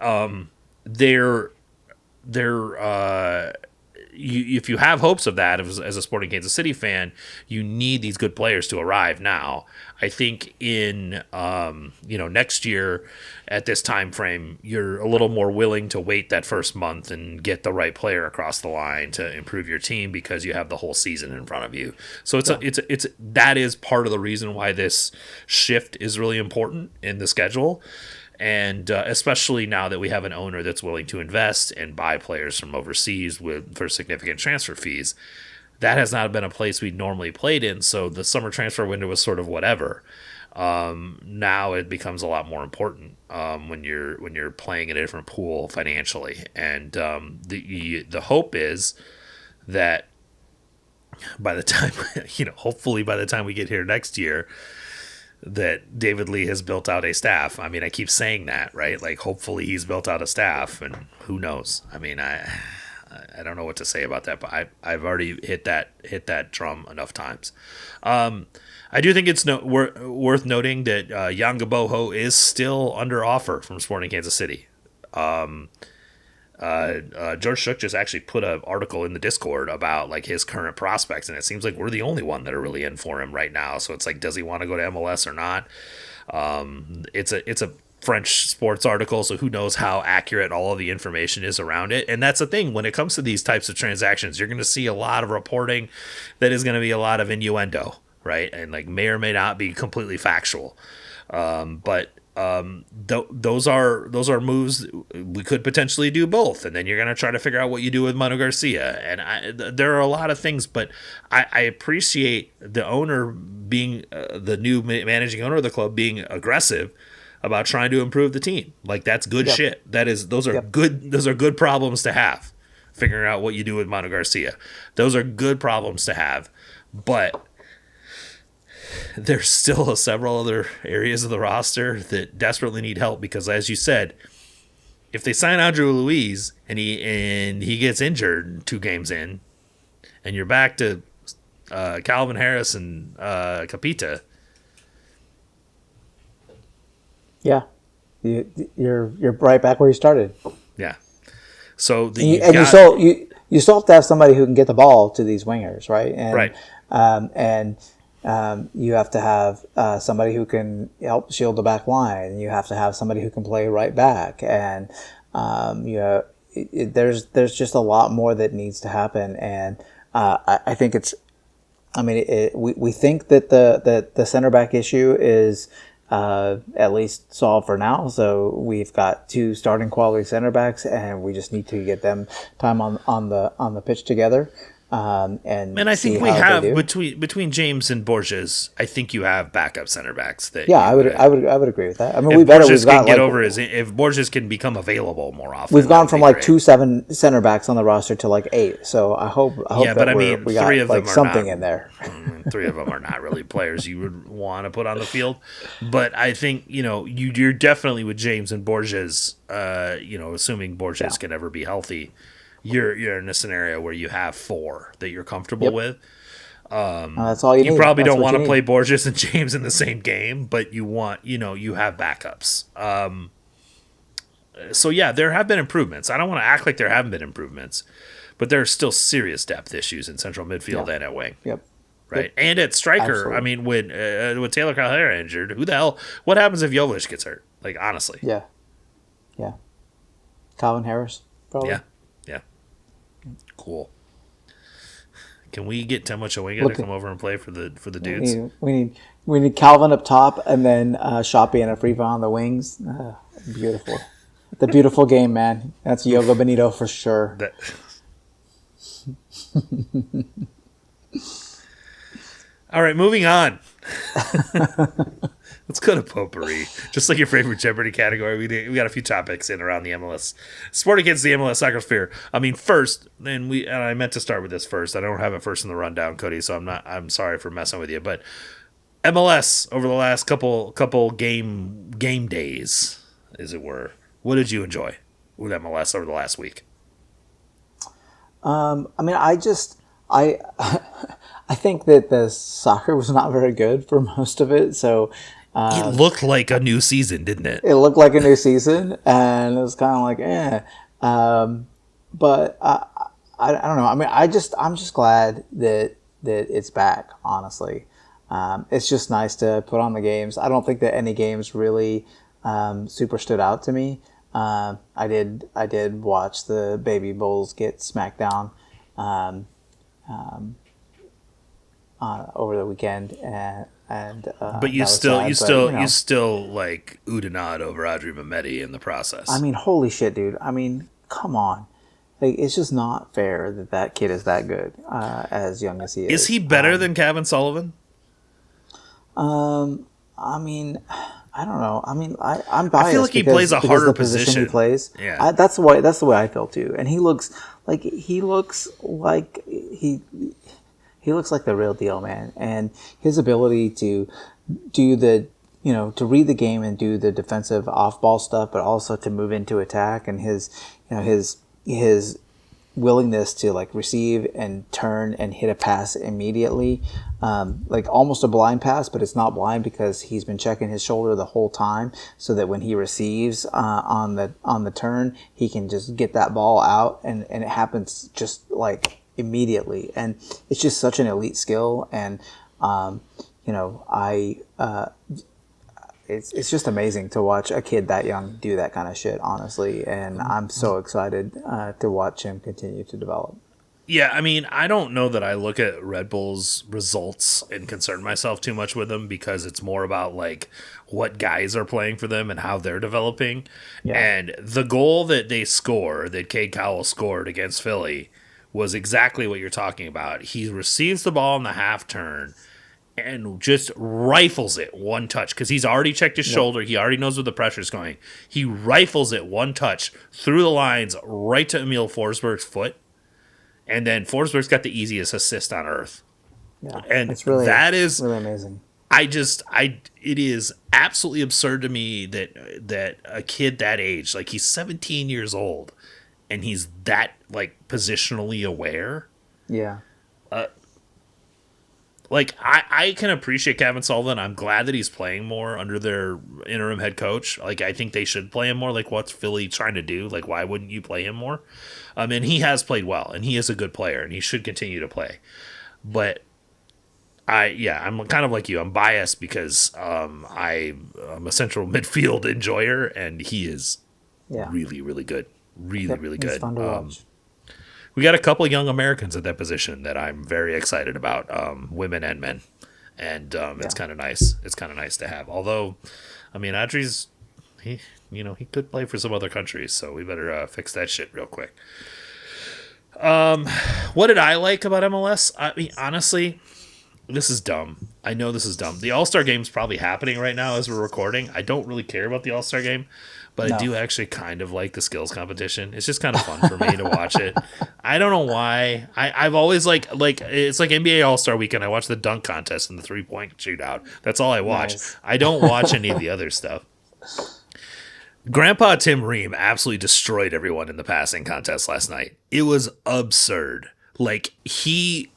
if you have hopes of that as a Sporting Kansas City fan, you need these good players to arrive now. I think in next year at this time frame, you're a little more willing to wait that first month and get the right player across the line to improve your team, because you have the whole season in front of you. So that is part of the reason why this shift is really important in the schedule. And especially now that we have an owner that's willing to invest and buy players from overseas for significant transfer fees, that has not been a place we normally played in. So the summer transfer window was sort of whatever. Now it becomes a lot more important when you're playing in a different pool financially, and the hope is that by the time hopefully by the time we get here next year, that David Lee has built out a staff. I mean, I keep saying that, right? Like, hopefully he's built out a staff, and who knows? I mean, I don't know what to say about that, but I've already hit that drum enough times. I do think it's worth noting that Yanga Boho is still under offer from Sporting Kansas City. George Shook just actually put an article in the Discord about like his current prospects, and it seems like we're the only one that are really in for him right now. So it's like, does he want to go to MLS or not? It's a French sports article, so who knows how accurate all of the information is around it. And that's the thing, when it comes to these types of transactions, you're going to see a lot of reporting that is going to be a lot of innuendo, right? And like may or may not be completely factual. But those are moves we could potentially do both, and then you're going to try to figure out what you do with Manu Garcia. And there are a lot of things, but I appreciate the owner being the new managing owner of the club being aggressive about trying to improve the team. Like, that's good shit. Those are good problems to have. Figuring out what you do with Manu Garcia, those are good problems to have, but there's still several other areas of the roster that desperately need help, because as you said, if they sign Andrew Luiz and he gets injured 2 games in, and you're back to Calvin Harris and Capita. Yeah, you're right back where you started. Yeah. So you still have to have somebody who can get the ball to these wingers, right? And, right. You have to have somebody who can help shield the back line. You have to have somebody who can play right back, and there's just a lot more that needs to happen. And I think it's, I mean, we think that the center back issue is at least solved for now. So we've got 2 starting quality center backs, and we just need to get them time on the pitch together. And I think we have between James and Borges, I think you have backup center backs that. Yeah, I would agree with that. I mean, if Borges can become available more often. We've gone from like 2 7 center backs on the roster to like 8. So I hope yeah, but we got 3 of them like something in there. 3 of them are not really players you would want to put on the field, but I think you're definitely with James and Borges. Assuming Borges can ever be healthy. You're in a scenario where you have 4 that you're comfortable with. That's all you need. You probably don't want to play Borges and James in the same game, but you want, you have backups. So yeah, there have been improvements. I don't want to act like there haven't been improvements, but there are still serious depth issues in central midfield and at wing. Yep. Right. Yep. And at striker, Absolutely. I mean, with Taylor Calhoun injured, who the hell? What happens if Jovic gets hurt? Like, honestly. Yeah. Calvin Harris, probably. Yeah. Cool. Can we get Temo Chawinga to come over and play for the dudes? We need Calvin up top, and then Shoppy and Afrifa on the wings. Beautiful. The beautiful game, man. That's Yoga Benito for sure. All right, moving on. Let's go to potpourri. Just like your favorite Jeopardy category, we got a few topics in around the MLS. Sporting Kids, the MLS Soccer Sphere. I mean, first, and I meant to start with this first. I don't have it first in the rundown, Cody, so I'm sorry for messing with you. But MLS over the last couple game days, as it were. What did you enjoy with MLS over the last week? I mean, I think that the soccer was not very good for most of it. So it looked like a new season, didn't it? It looked like a new season, and it was kind of like, eh. But I don't know. I mean, I'm just glad that it's back. Honestly, it's just nice to put on the games. I don't think that any games really super stood out to me. I did watch the Baby Bulls get smacked down over the weekend, and But you that was still, sad, you but, still, you still like Udinat over Adri Mehmeti in the process. I mean, holy shit, dude. I mean, come on. Like, it's just not fair that that kid is that good, as young as he is. Is he better than Kevin Sullivan? I mean, I don't know. I mean, I'm biased. I feel like he plays a harder position. He plays. Yeah, That's the way I feel too. And he looks like he looks like the real deal, man. And his ability to do to read the game and do the defensive off ball stuff, but also to move into attack, and his willingness to like receive and turn and hit a pass immediately, like almost a blind pass, but it's not blind because he's been checking his shoulder the whole time, so that when he receives on the turn, he can just get that ball out, and it happens just like immediately. And it's just such an elite skill, and it's just amazing to watch a kid that young do that kind of shit, honestly. And I'm so excited to watch him continue to develop. Yeah, I mean, I don't know that I look at Red Bull's results and concern myself too much with them, because it's more about like what guys are playing for them and how they're developing. Yeah. And the goal that Cade Cowell scored against Philly, was exactly what you're talking about. He receives the ball in the half turn and just rifles it one touch, because he's already checked his shoulder. He already knows where the pressure's going. He rifles it one touch through the lines right to Emil Forsberg's foot. And then Forsberg's got the easiest assist on earth. Yeah, and it's really amazing. It is absolutely absurd to me that a kid that age, like he's 17 years old, and he's that like positionally aware. Yeah. Like, I can appreciate Kevin Sullivan. I'm glad that he's playing more under their interim head coach. Like, I think they should play him more. Like, what's Philly trying to do? Like, why wouldn't you play him more? And he has played well, and he is a good player, and he should continue to play. But, I'm kind of like you. I'm biased because I'm a central midfield enjoyer, and he is really, really good. Really good. It's fun to watch. We got a couple of young Americans at that position that I'm very excited about, women and men, and it's kind of nice. It's kind of nice to have. Although, I mean, Adri's he could play for some other countries, so we better fix that shit real quick. What did I like about MLS? I mean, honestly, this is dumb. I know this is dumb. The All-Star Game's probably happening right now as we're recording. I don't really care about the All-Star Game, but I do actually kind of like the skills competition. It's just kind of fun for me to watch it. I don't know why. I've always like it's like NBA All-Star Weekend. I watch the dunk contest and the three-point shootout. That's all I watch. Nice. I don't watch any of the other stuff. Grandpa Tim Ream absolutely destroyed everyone in the passing contest last night. It was absurd. Like, he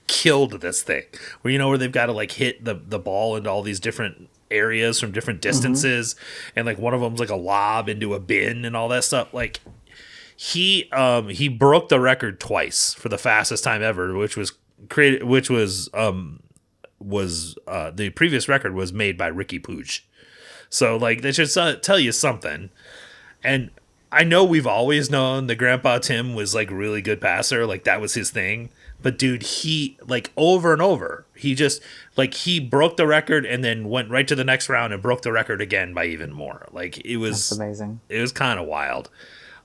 killed this thing. Where they've got to like hit the ball into all these different areas from different distances, and like one of them's like a lob into a bin and all that stuff. Like, he broke the record twice for the fastest time ever, which was the previous record was made by Ricky Puig. So like, that should tell you something. And I know we've always known that Grandpa Tim was like a really good passer, like that was his thing. But dude, he like over and over, he just like he broke the record and then went right to the next round and broke the record again by even more. Like, it was That's amazing. It was kind of wild.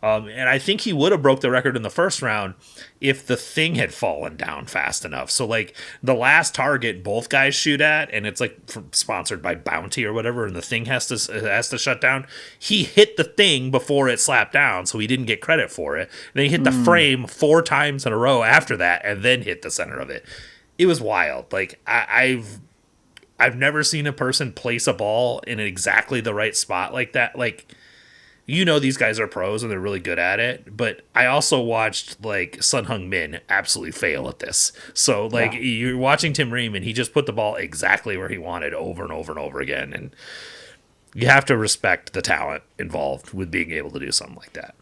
And I think he would have broke the record in the first round if the thing had fallen down fast enough. So like, the last target both guys shoot at, and it's like sponsored by Bounty or whatever, and the thing has to shut down. He hit the thing before it slapped down, so he didn't get credit for it. And then he hit the frame 4 times in a row after that, and then hit the center of it. It was wild. Like, I've never seen a person place a ball in exactly the right spot like that. Like, these guys are pros and they're really good at it, but I also watched like Sun Hung Min absolutely fail at this. So like, you're watching Tim Ream and he just put the ball exactly where he wanted over and over and over again. And you have to respect the talent involved with being able to do something like that.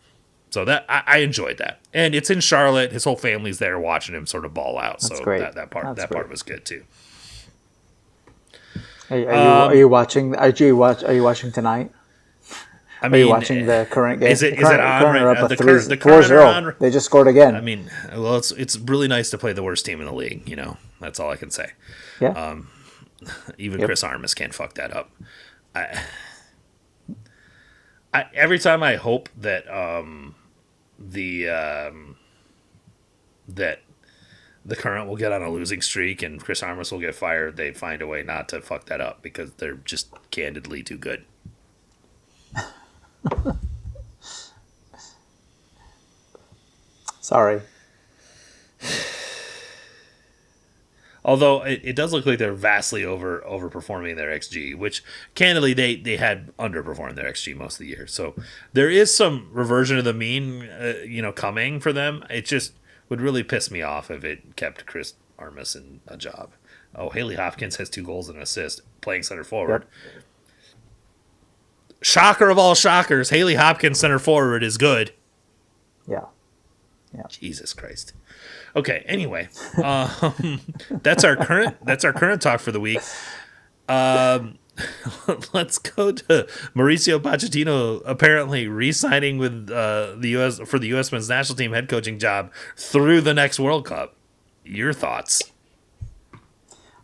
So that I enjoyed that. And it's in Charlotte. His whole family's there watching him sort of ball out. That's so great. that part was good too. Are you watching? Are you watching tonight? I mean, are you watching the current game? Is it on right now? The current 4-0. They just scored again. I mean, well, it's really nice to play the worst team in the league. That's all I can say. Yeah. Even Yep. Chris Armas can't fuck that up. Every time I hope that that the Current will get on a losing streak and Chris Armas will get fired, they find a way not to fuck that up because they're just candidly too good. Sorry. Although it does look like they're vastly overperforming their XG, which candidly they had underperformed their XG most of the year. So there is some reversion to the mean, coming for them. It just would really piss me off if it kept Chris Armas in a job. Oh, Haley Hopkins has 2 goals and an assist playing center forward. Yep. Shocker of all shockers, Haley Hopkins center forward is good. Yeah. Jesus Christ. Okay. Anyway, that's our current talk for the week. Let's go to Mauricio Pochettino apparently re-signing with the U.S. for the U.S. men's national team head coaching job through the next World Cup. Your thoughts?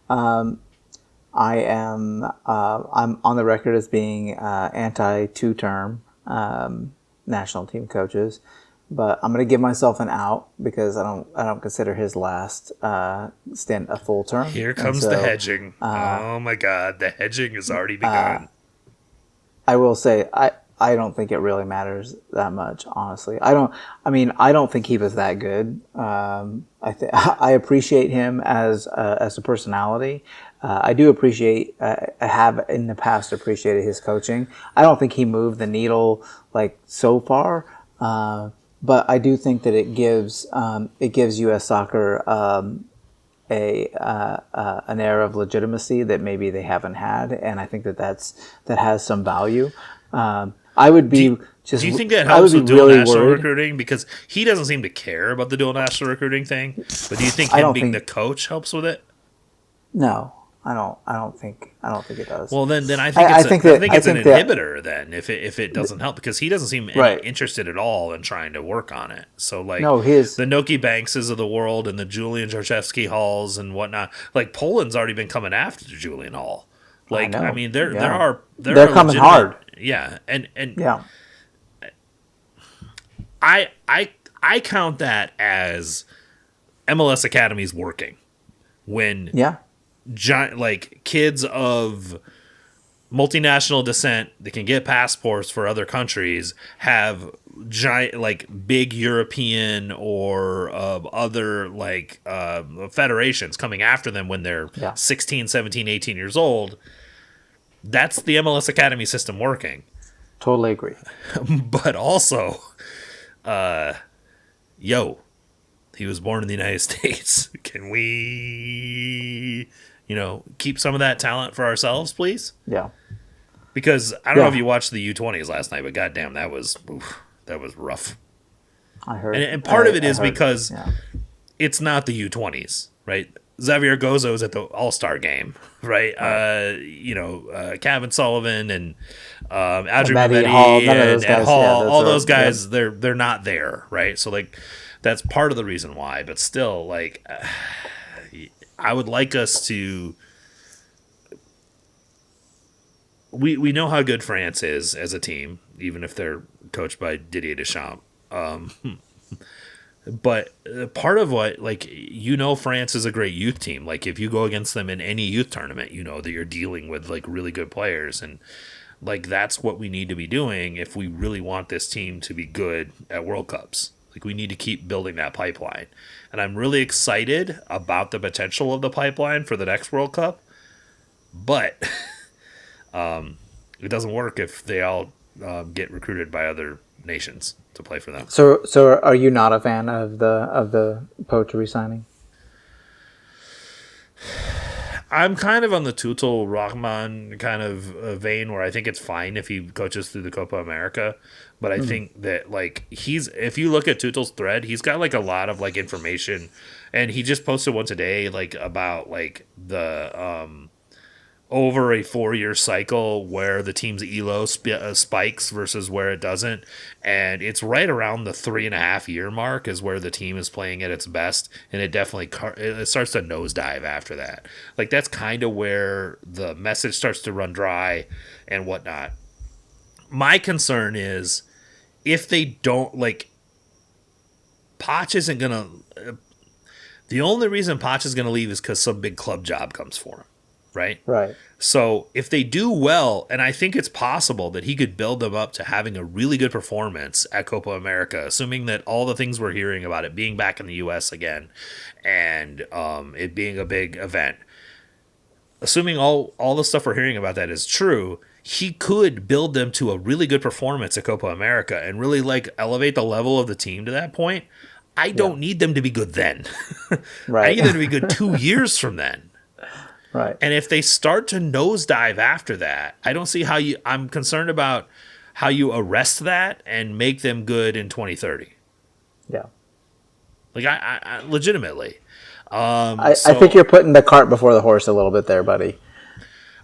I'm on the record as being anti 2-term national team coaches. But I'm going to give myself an out because I don't consider his last stint a full term. Here comes the hedging. Oh my God, the hedging has already begun. I will say I don't think it really matters that much, honestly. I don't think he was that good. I appreciate him as a personality. I do appreciate. I have in the past appreciated his coaching. I don't think he moved the needle like so far. But I do think that it gives U.S. soccer an air of legitimacy that maybe they haven't had, and I think that has some value. I would be do you think that helps with dual national recruiting? Because he doesn't seem to care about the dual national recruiting thing. But do you think him being the coach helps with it? No. I don't think it does. Well, then I think it's an inhibitor. Then if it doesn't help, because he doesn't seem interested at all in trying to work on it. So like the Noki Bankses of the world and the Julian Jarchewski Halls and whatnot. Like Poland's already been coming after Julian Hall. Like I mean, they're coming hard. Yeah, and yeah. I count that as MLS academies working when like kids of multinational descent that can get passports for other countries have giant, like big European or other like federations coming after them when they're 16, 17, 18 years old. That's the MLS Academy system working. Totally agree. But also, he was born in the United States. Can we, keep some of that talent for ourselves, please? Yeah. Because I don't know if you watched the U20s last night, but goddamn, that was rough. I heard. And part of it is because it's not the U20s, right? Xavier Gozo is at the All-Star game, right? Kevin Sullivan and Adrian Mehmeti and Hall, all those guys, they're not there, right? So like that's part of the reason why. But still, like I would like us to. We know how good France is as a team, even if they're coached by Didier Deschamps. But part of what, France is a great youth team. Like, if you go against them in any youth tournament, you know that you're dealing with, like, really good players. And, like, that's what we need to be doing if we really want this team to be good at World Cups. Like, we need to keep building that pipeline. And I'm really excited about the potential of the pipeline for the next World Cup. But it doesn't work if they all get recruited by other nations to play for them. So are you not a fan of the Poach resigning? I'm kind of on the Tuchel Rahman kind of vein where I think it's fine if he coaches through the Copa America, but I think that if you look at Tuchel's thread, he's got like a lot of like information, and he just posted one today like about like the over a 4-year cycle where the team's elo spikes versus where it doesn't, and it's right around the 3.5-year mark is where the team is playing at its best, and it definitely it starts to nosedive after that. Like that's kind of where the message starts to run dry and whatnot. My concern is if they don't like Poch isn't gonna. The only reason Poch is gonna leave is because some big club job comes for him. Right? Right. So if they do well, and I think it's possible that he could build them up to having a really good performance at Copa America, assuming that all the things we're hearing about it being back in the U.S. again and it being a big event, assuming all the stuff we're hearing about that is true, he could build them to a really good performance at Copa America and really like elevate the level of the team to that point. I don't need them to be good then. Right. I need them to be good 2 years from then. Right. And if they start to nosedive after that, I don't see how I'm concerned about how you arrest that and make them good in 2030. Yeah. Like I legitimately. I think you're putting the cart before the horse a little bit there, buddy.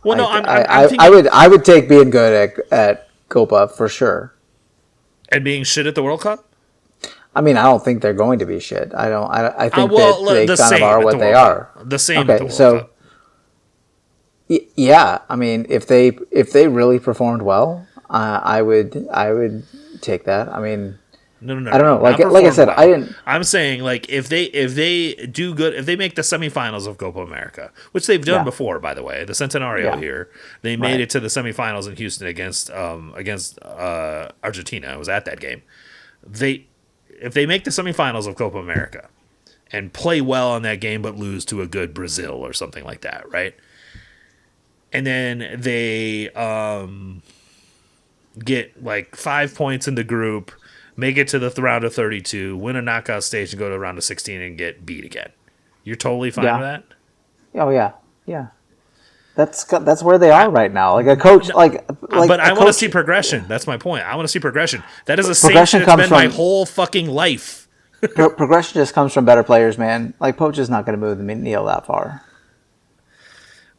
Well, no, I'm thinking, I would take being good at Copa for sure. And being shit at the World Cup? I mean, I don't think they're going to be shit. I think well, that they kind of are what they are. The same at the World Cup. Yeah, I mean, if they really performed well, I would take that. I mean, no. I don't know. Like I said, well. I didn't. I'm saying like if they do good, if they make the semifinals of Copa America, which they've done before, by the way, the Centenario here, they made it to the semifinals in Houston against Argentina. I was at that game. If they make the semifinals of Copa America and play well in that game, but lose to a good Brazil or something like that, right? And then they get like 5 points in the group, make it to the round of 32, win a knockout stage, and go to the round of 16 and get beat again. You're totally fine with that? Oh yeah. That's where they are right now. Like a coach, but I want to see progression. That's my point. I want to see progression. That is the same shit it's been my whole fucking life. Progression just comes from better players, man. Like Poach is not going to move the needle that far.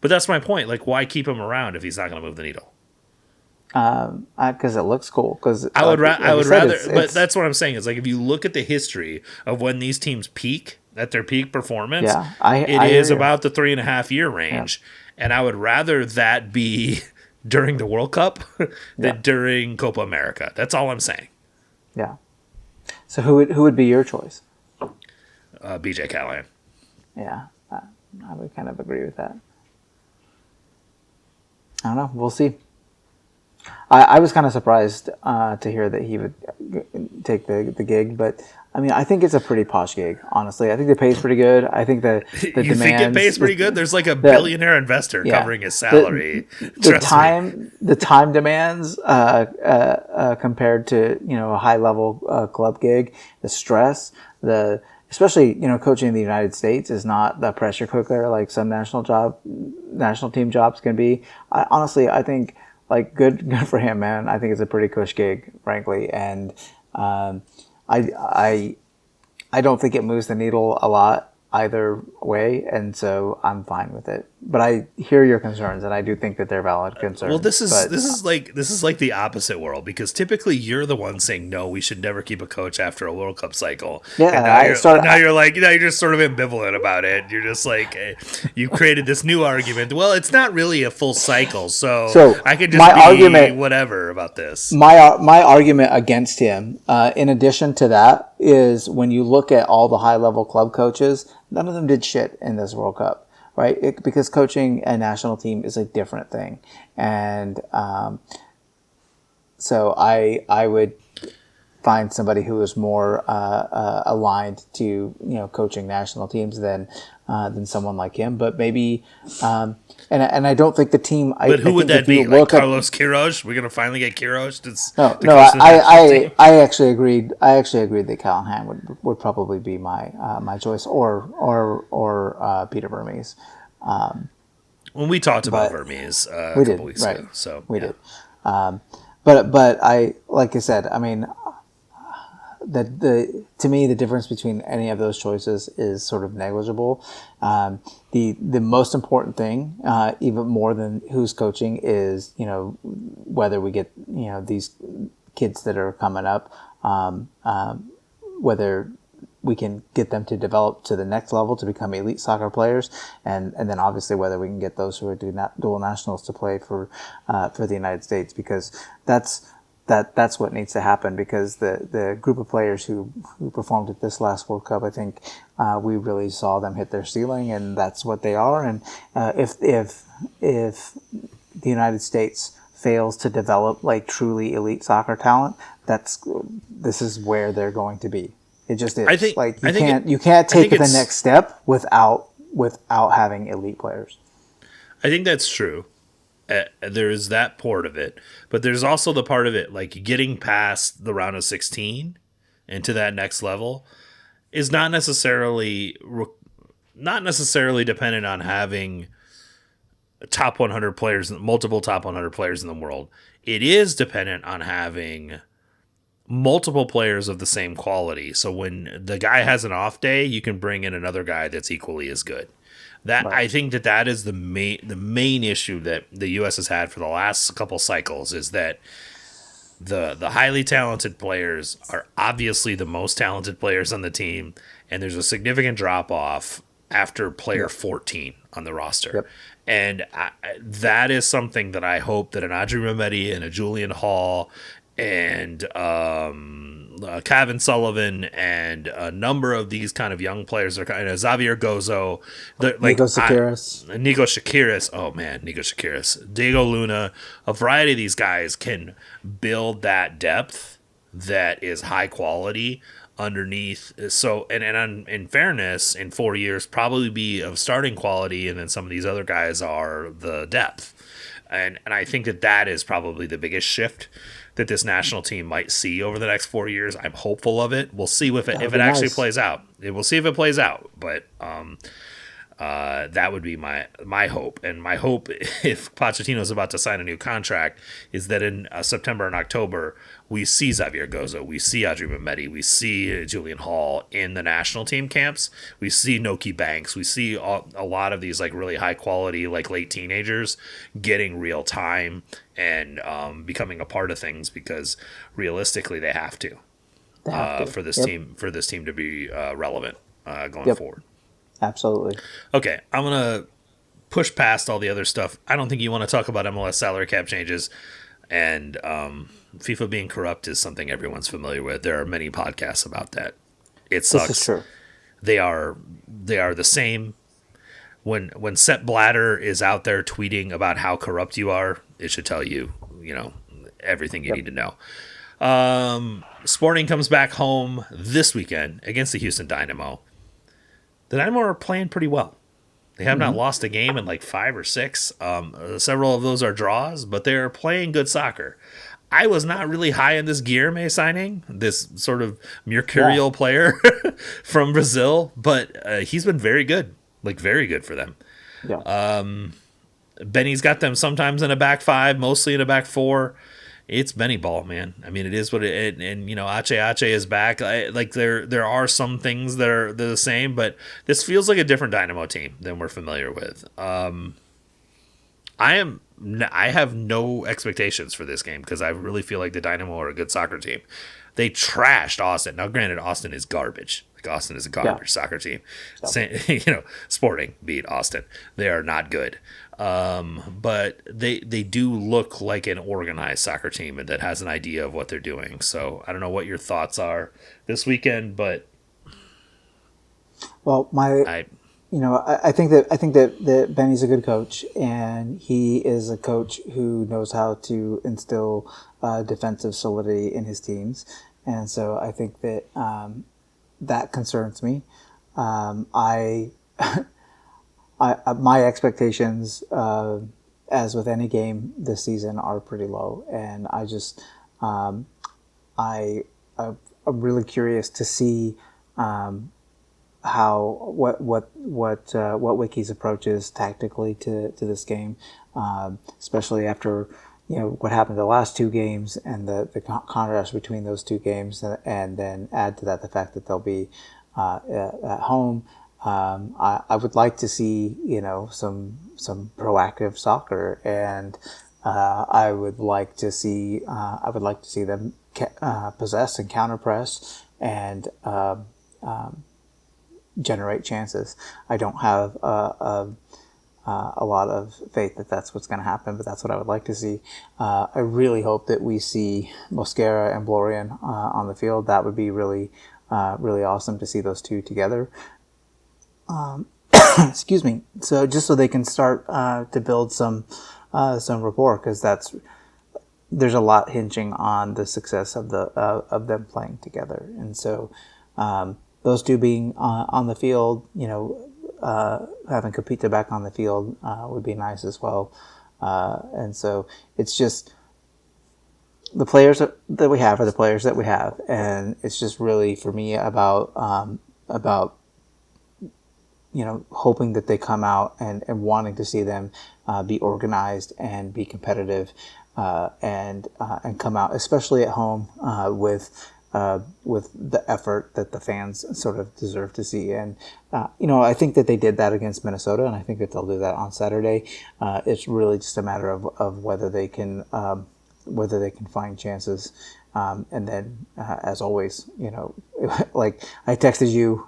But that's my point. Like, why keep him around if he's not going to move the needle? Because it looks cool. Because I would rather. But that's what I'm saying is like if you look at the history of when these teams peak at their peak performance, it is about the 3.5-year range, and I would rather that be during the World Cup than during Copa America. That's all I'm saying. Yeah. So who would be your choice? BJ Callahan. Yeah, I would kind of agree with that. I don't know. We'll see. I was kind of surprised to hear that he would take the gig, but I mean, I think it's a pretty posh gig. Honestly, I think the pay's pretty good. I think the you demands, think it pays pretty good? There's like a billionaire investor covering his salary. The time demands compared to a high level club gig, the stress, especially coaching in the United States is not the pressure cooker like some national team jobs can be. I think like good for him, man. I think it's a pretty cush gig, frankly, and I don't think it moves the needle a lot either way, and so I'm fine with it. But I hear your concerns, and I do think that they're valid concerns. Well, this is like the opposite world, because typically you're the one saying no, we should never keep a coach after a World Cup cycle. Yeah, and now you're just sort of ambivalent about it. You're just like you created this new argument. Well, it's not really a full cycle, so I could just be whatever about this. My argument against him, in addition to that, is when you look at all the high level club coaches, none of them did shit in this World Cup. Right, because coaching a national team is a different thing, and so I would find somebody who is more aligned to coaching national teams than someone like him. But maybe, and I don't think the team. But who would that be? Like Carlos Queiroz? We're gonna finally get Queiroz. I actually agreed. That Callahan would probably be my choice, or Peter Vermes. When we talked about Vermes a couple weeks ago, so we did. But I, like I said, I mean, to me the difference between any of those choices is sort of negligible. The most important thing, even more than who's coaching, is whether we get these kids that are coming up, whether we can get them to develop to the next level to become elite soccer players, and then obviously whether we can get those who are dual nationals to play for the United States, because that's what needs to happen, because the group of players who performed at this last World Cup, I think we really saw them hit their ceiling, and that's what they are. And if the United States fails to develop like truly elite soccer talent, this is where they're going to be. It just is. You can't take the next step without having elite players. I think that's true. There's that part of it, but there's also the part of it like getting past the round of 16 and to that next level is not necessarily dependent on having top 100 players, multiple top 100 players in the world. It is dependent on having multiple players of the same quality. So when the guy has an off day, you can bring in another guy that's equally as good. That, right. I think that is the main issue that the U.S. has had for the last couple cycles, is that the highly talented players are obviously the most talented players on the team, and there's a significant drop off after player 14 on the roster. Yep. And that is something that I hope that an Audrey Mehmeti and a Julian Hall and Kevin Sullivan and a number of these kind of young players are kind of Xavier Gozo, Nico Shakiris. Oh man, Nico Shakiris, Diego Luna. A variety of these guys can build that depth that is high quality underneath. So, and in fairness, in 4 years, probably be of starting quality, and then some of these other guys are the depth. And I think that is probably the biggest shift that this national team might see over the next 4 years. I'm hopeful of it. We'll see if it actually plays out. We'll see if it plays out. But that would be my hope. And my hope, if Pochettino's about to sign a new contract, is that in September and October, we see Xavier Gozo, we see Audrey Mehmeti, we see Julian Hall in the national team camps, we see Noki Banks, we see a lot of these like really high quality like late teenagers getting real time and becoming a part of things, because realistically they have to, for this team to be relevant going forward. Absolutely. Okay, I'm gonna push past all the other stuff. I don't think you want to talk about MLS salary cap changes, and FIFA being corrupt is something everyone's familiar with. There are many podcasts about that. It sucks. This is true. They are the same. When Sepp Blatter is out there tweeting about how corrupt you are, it should tell you, everything you need to know. Sporting comes back home this weekend against the Houston Dynamo. The Dynamo are playing pretty well. They have not lost a game in like 5 or 6. Several of those are draws, but they're playing good soccer. I was not really high on this Guilherme signing, this sort of mercurial player from Brazil, but he's been very good, like very good for them. Yeah. Benny's got them sometimes in a back 5, mostly in a back 4. It's Benny ball, man. I mean, it is what it, and Ache is back. There are some things that are the same, but this feels like a different Dynamo team than we're familiar with. I have no expectations for this game, because I really feel like the Dynamo are a good soccer team. They trashed Austin. Now, granted, Austin is garbage. Like, Austin is a garbage soccer team. Sporting beat Austin. They are not good. But they do look like an organized soccer team and that has an idea of what they're doing. So I don't know what your thoughts are this weekend, but I think that Benny's a good coach, and he is a coach who knows how to instill defensive solidity in his teams, and so I think that that concerns me. My expectations, as with any game this season, are pretty low, and I'm really curious to see what Wiki's approach is tactically to this game, especially after what happened the last two games and the contrast between those two games, and then add to that the fact that they'll be at home. I would like to see some proactive soccer, and I would like to see them possess and counter press and generate chances. I don't have a lot of faith that that's what's going to happen, but that's what I would like to see. I really hope that we see Mosquera and Blorian on the field. That would be really awesome to see those two together. Excuse me. So just so they can start to build some rapport, because there's a lot hinging on the success of them playing together, and so those two being on the field, having Capita back on the field would be nice as well. And so it's just the players that we have are the players that we have, and it's just really for me about hoping that they come out and wanting to see them be organized and be competitive, and come out, especially at home, with the effort that the fans sort of deserve to see. And I think that they did that against Minnesota, and I think that they'll do that on Saturday. It's really just a matter of whether they can find chances. And then, as always, like I texted you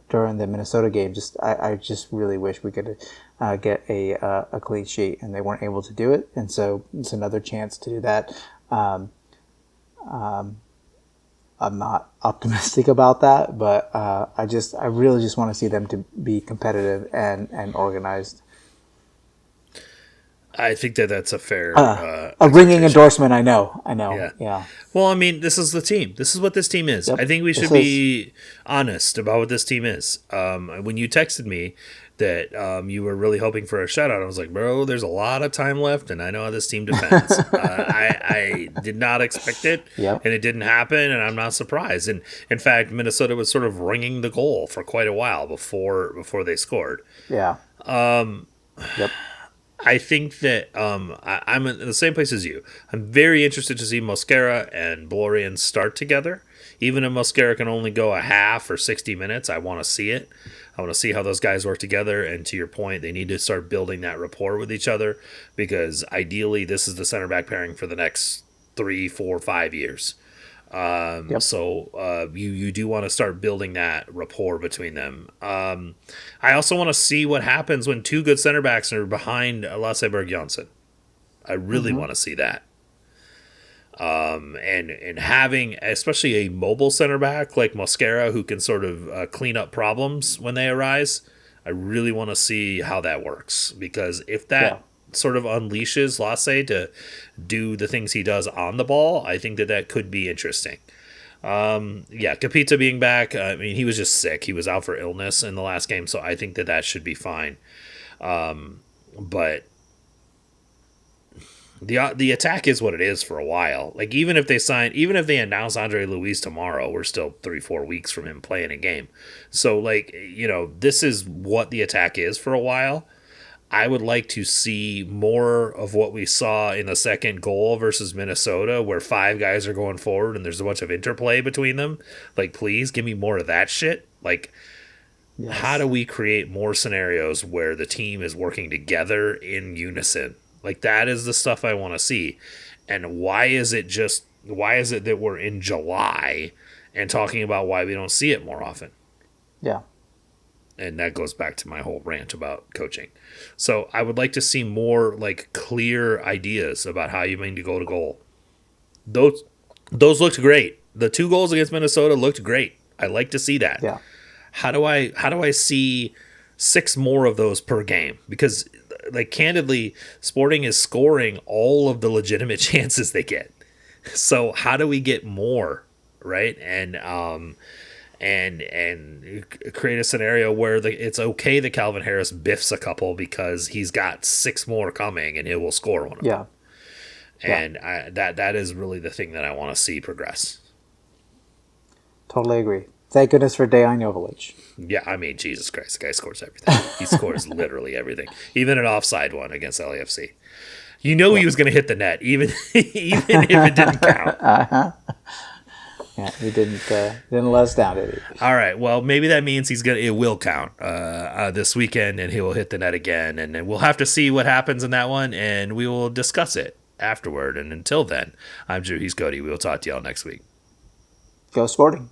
during the Minnesota game, I just really wish we could get a clean sheet, and they weren't able to do it. And so it's another chance to do that. I'm not optimistic about that, but I really just want to see them to be competitive and organized. I think that's a fair a ringing endorsement. I know. Yeah. Well, I mean, this is the team. This is what this team is. Yep. I think we should be honest about what this team is. When you texted me that you were really hoping for a shutout, I was like, bro, there's a lot of time left, and I know how this team defends. I did not expect it, yep. And it didn't happen, and I'm not surprised. And in fact, Minnesota was sort of ringing the goal for quite a while before they scored. Yeah. Yep. I think that I'm in the same place as you. I'm very interested to see Mosquera and Blorian start together. Even if Mosquera can only go a half or 60 minutes, I want to see it. I want to see how those guys work together. And to your point, they need to start building that rapport with each other, because ideally this is the center back pairing for the next 3, 4, 5 years. Yep. So you do want to start building that rapport between them. I also want to see what happens when two good center backs are behind Lasse Berg-Jansen. I really want to see that. And having especially a mobile center back like Mosquera who can sort of clean up problems when they arise, I really want to see how that works, because if that sort of unleashes Lasse to do the things he does on the ball, I think that could be interesting. Capita being back, I mean, he was just sick. He was out for illness in the last game, so I think that should be fine. But the attack is what it is for a while. Like, even if they announce Andre Luis tomorrow, we're still 3-4 weeks from him playing a game. So, this is what the attack is for a while. I would like to see more of what we saw in the second goal versus Minnesota, where 5 guys are going forward and there's a bunch of interplay between them. Like, please give me more of that shit. Like, yes. How do we create more scenarios where the team is working together in unison? Like, that is the stuff I want to see. And why is it that we're in July and talking about why we don't see it more often? Yeah. And that goes back to my whole rant about coaching. So I would like to see more clear ideas about how you mean to go to goal. Those looked great. The 2 goals against Minnesota looked great. I like to see that. Yeah. How do I see 6 more of those per game? Because candidly, Sporting is scoring all of the legitimate chances they get. So how do we get more, right? And create a scenario where it's okay that Calvin Harris biffs a couple because he's got 6 more coming and he will score one of them. And that is really the thing that I want to see progress. Totally agree. Thank goodness for Dejan Jovalic. Yeah, I mean, Jesus Christ, the guy scores everything. He scores literally everything, even an offside one against LAFC. You know he was going to hit the net, even even if it didn't count. Yeah, he didn't let us down, did he? All right. Well, maybe that means it will count this weekend, and he will hit the net again, and then we'll have to see what happens in that one, and we will discuss it afterward. And until then, I'm Drew. He's Cody. We will talk to y'all next week. Go Sporting.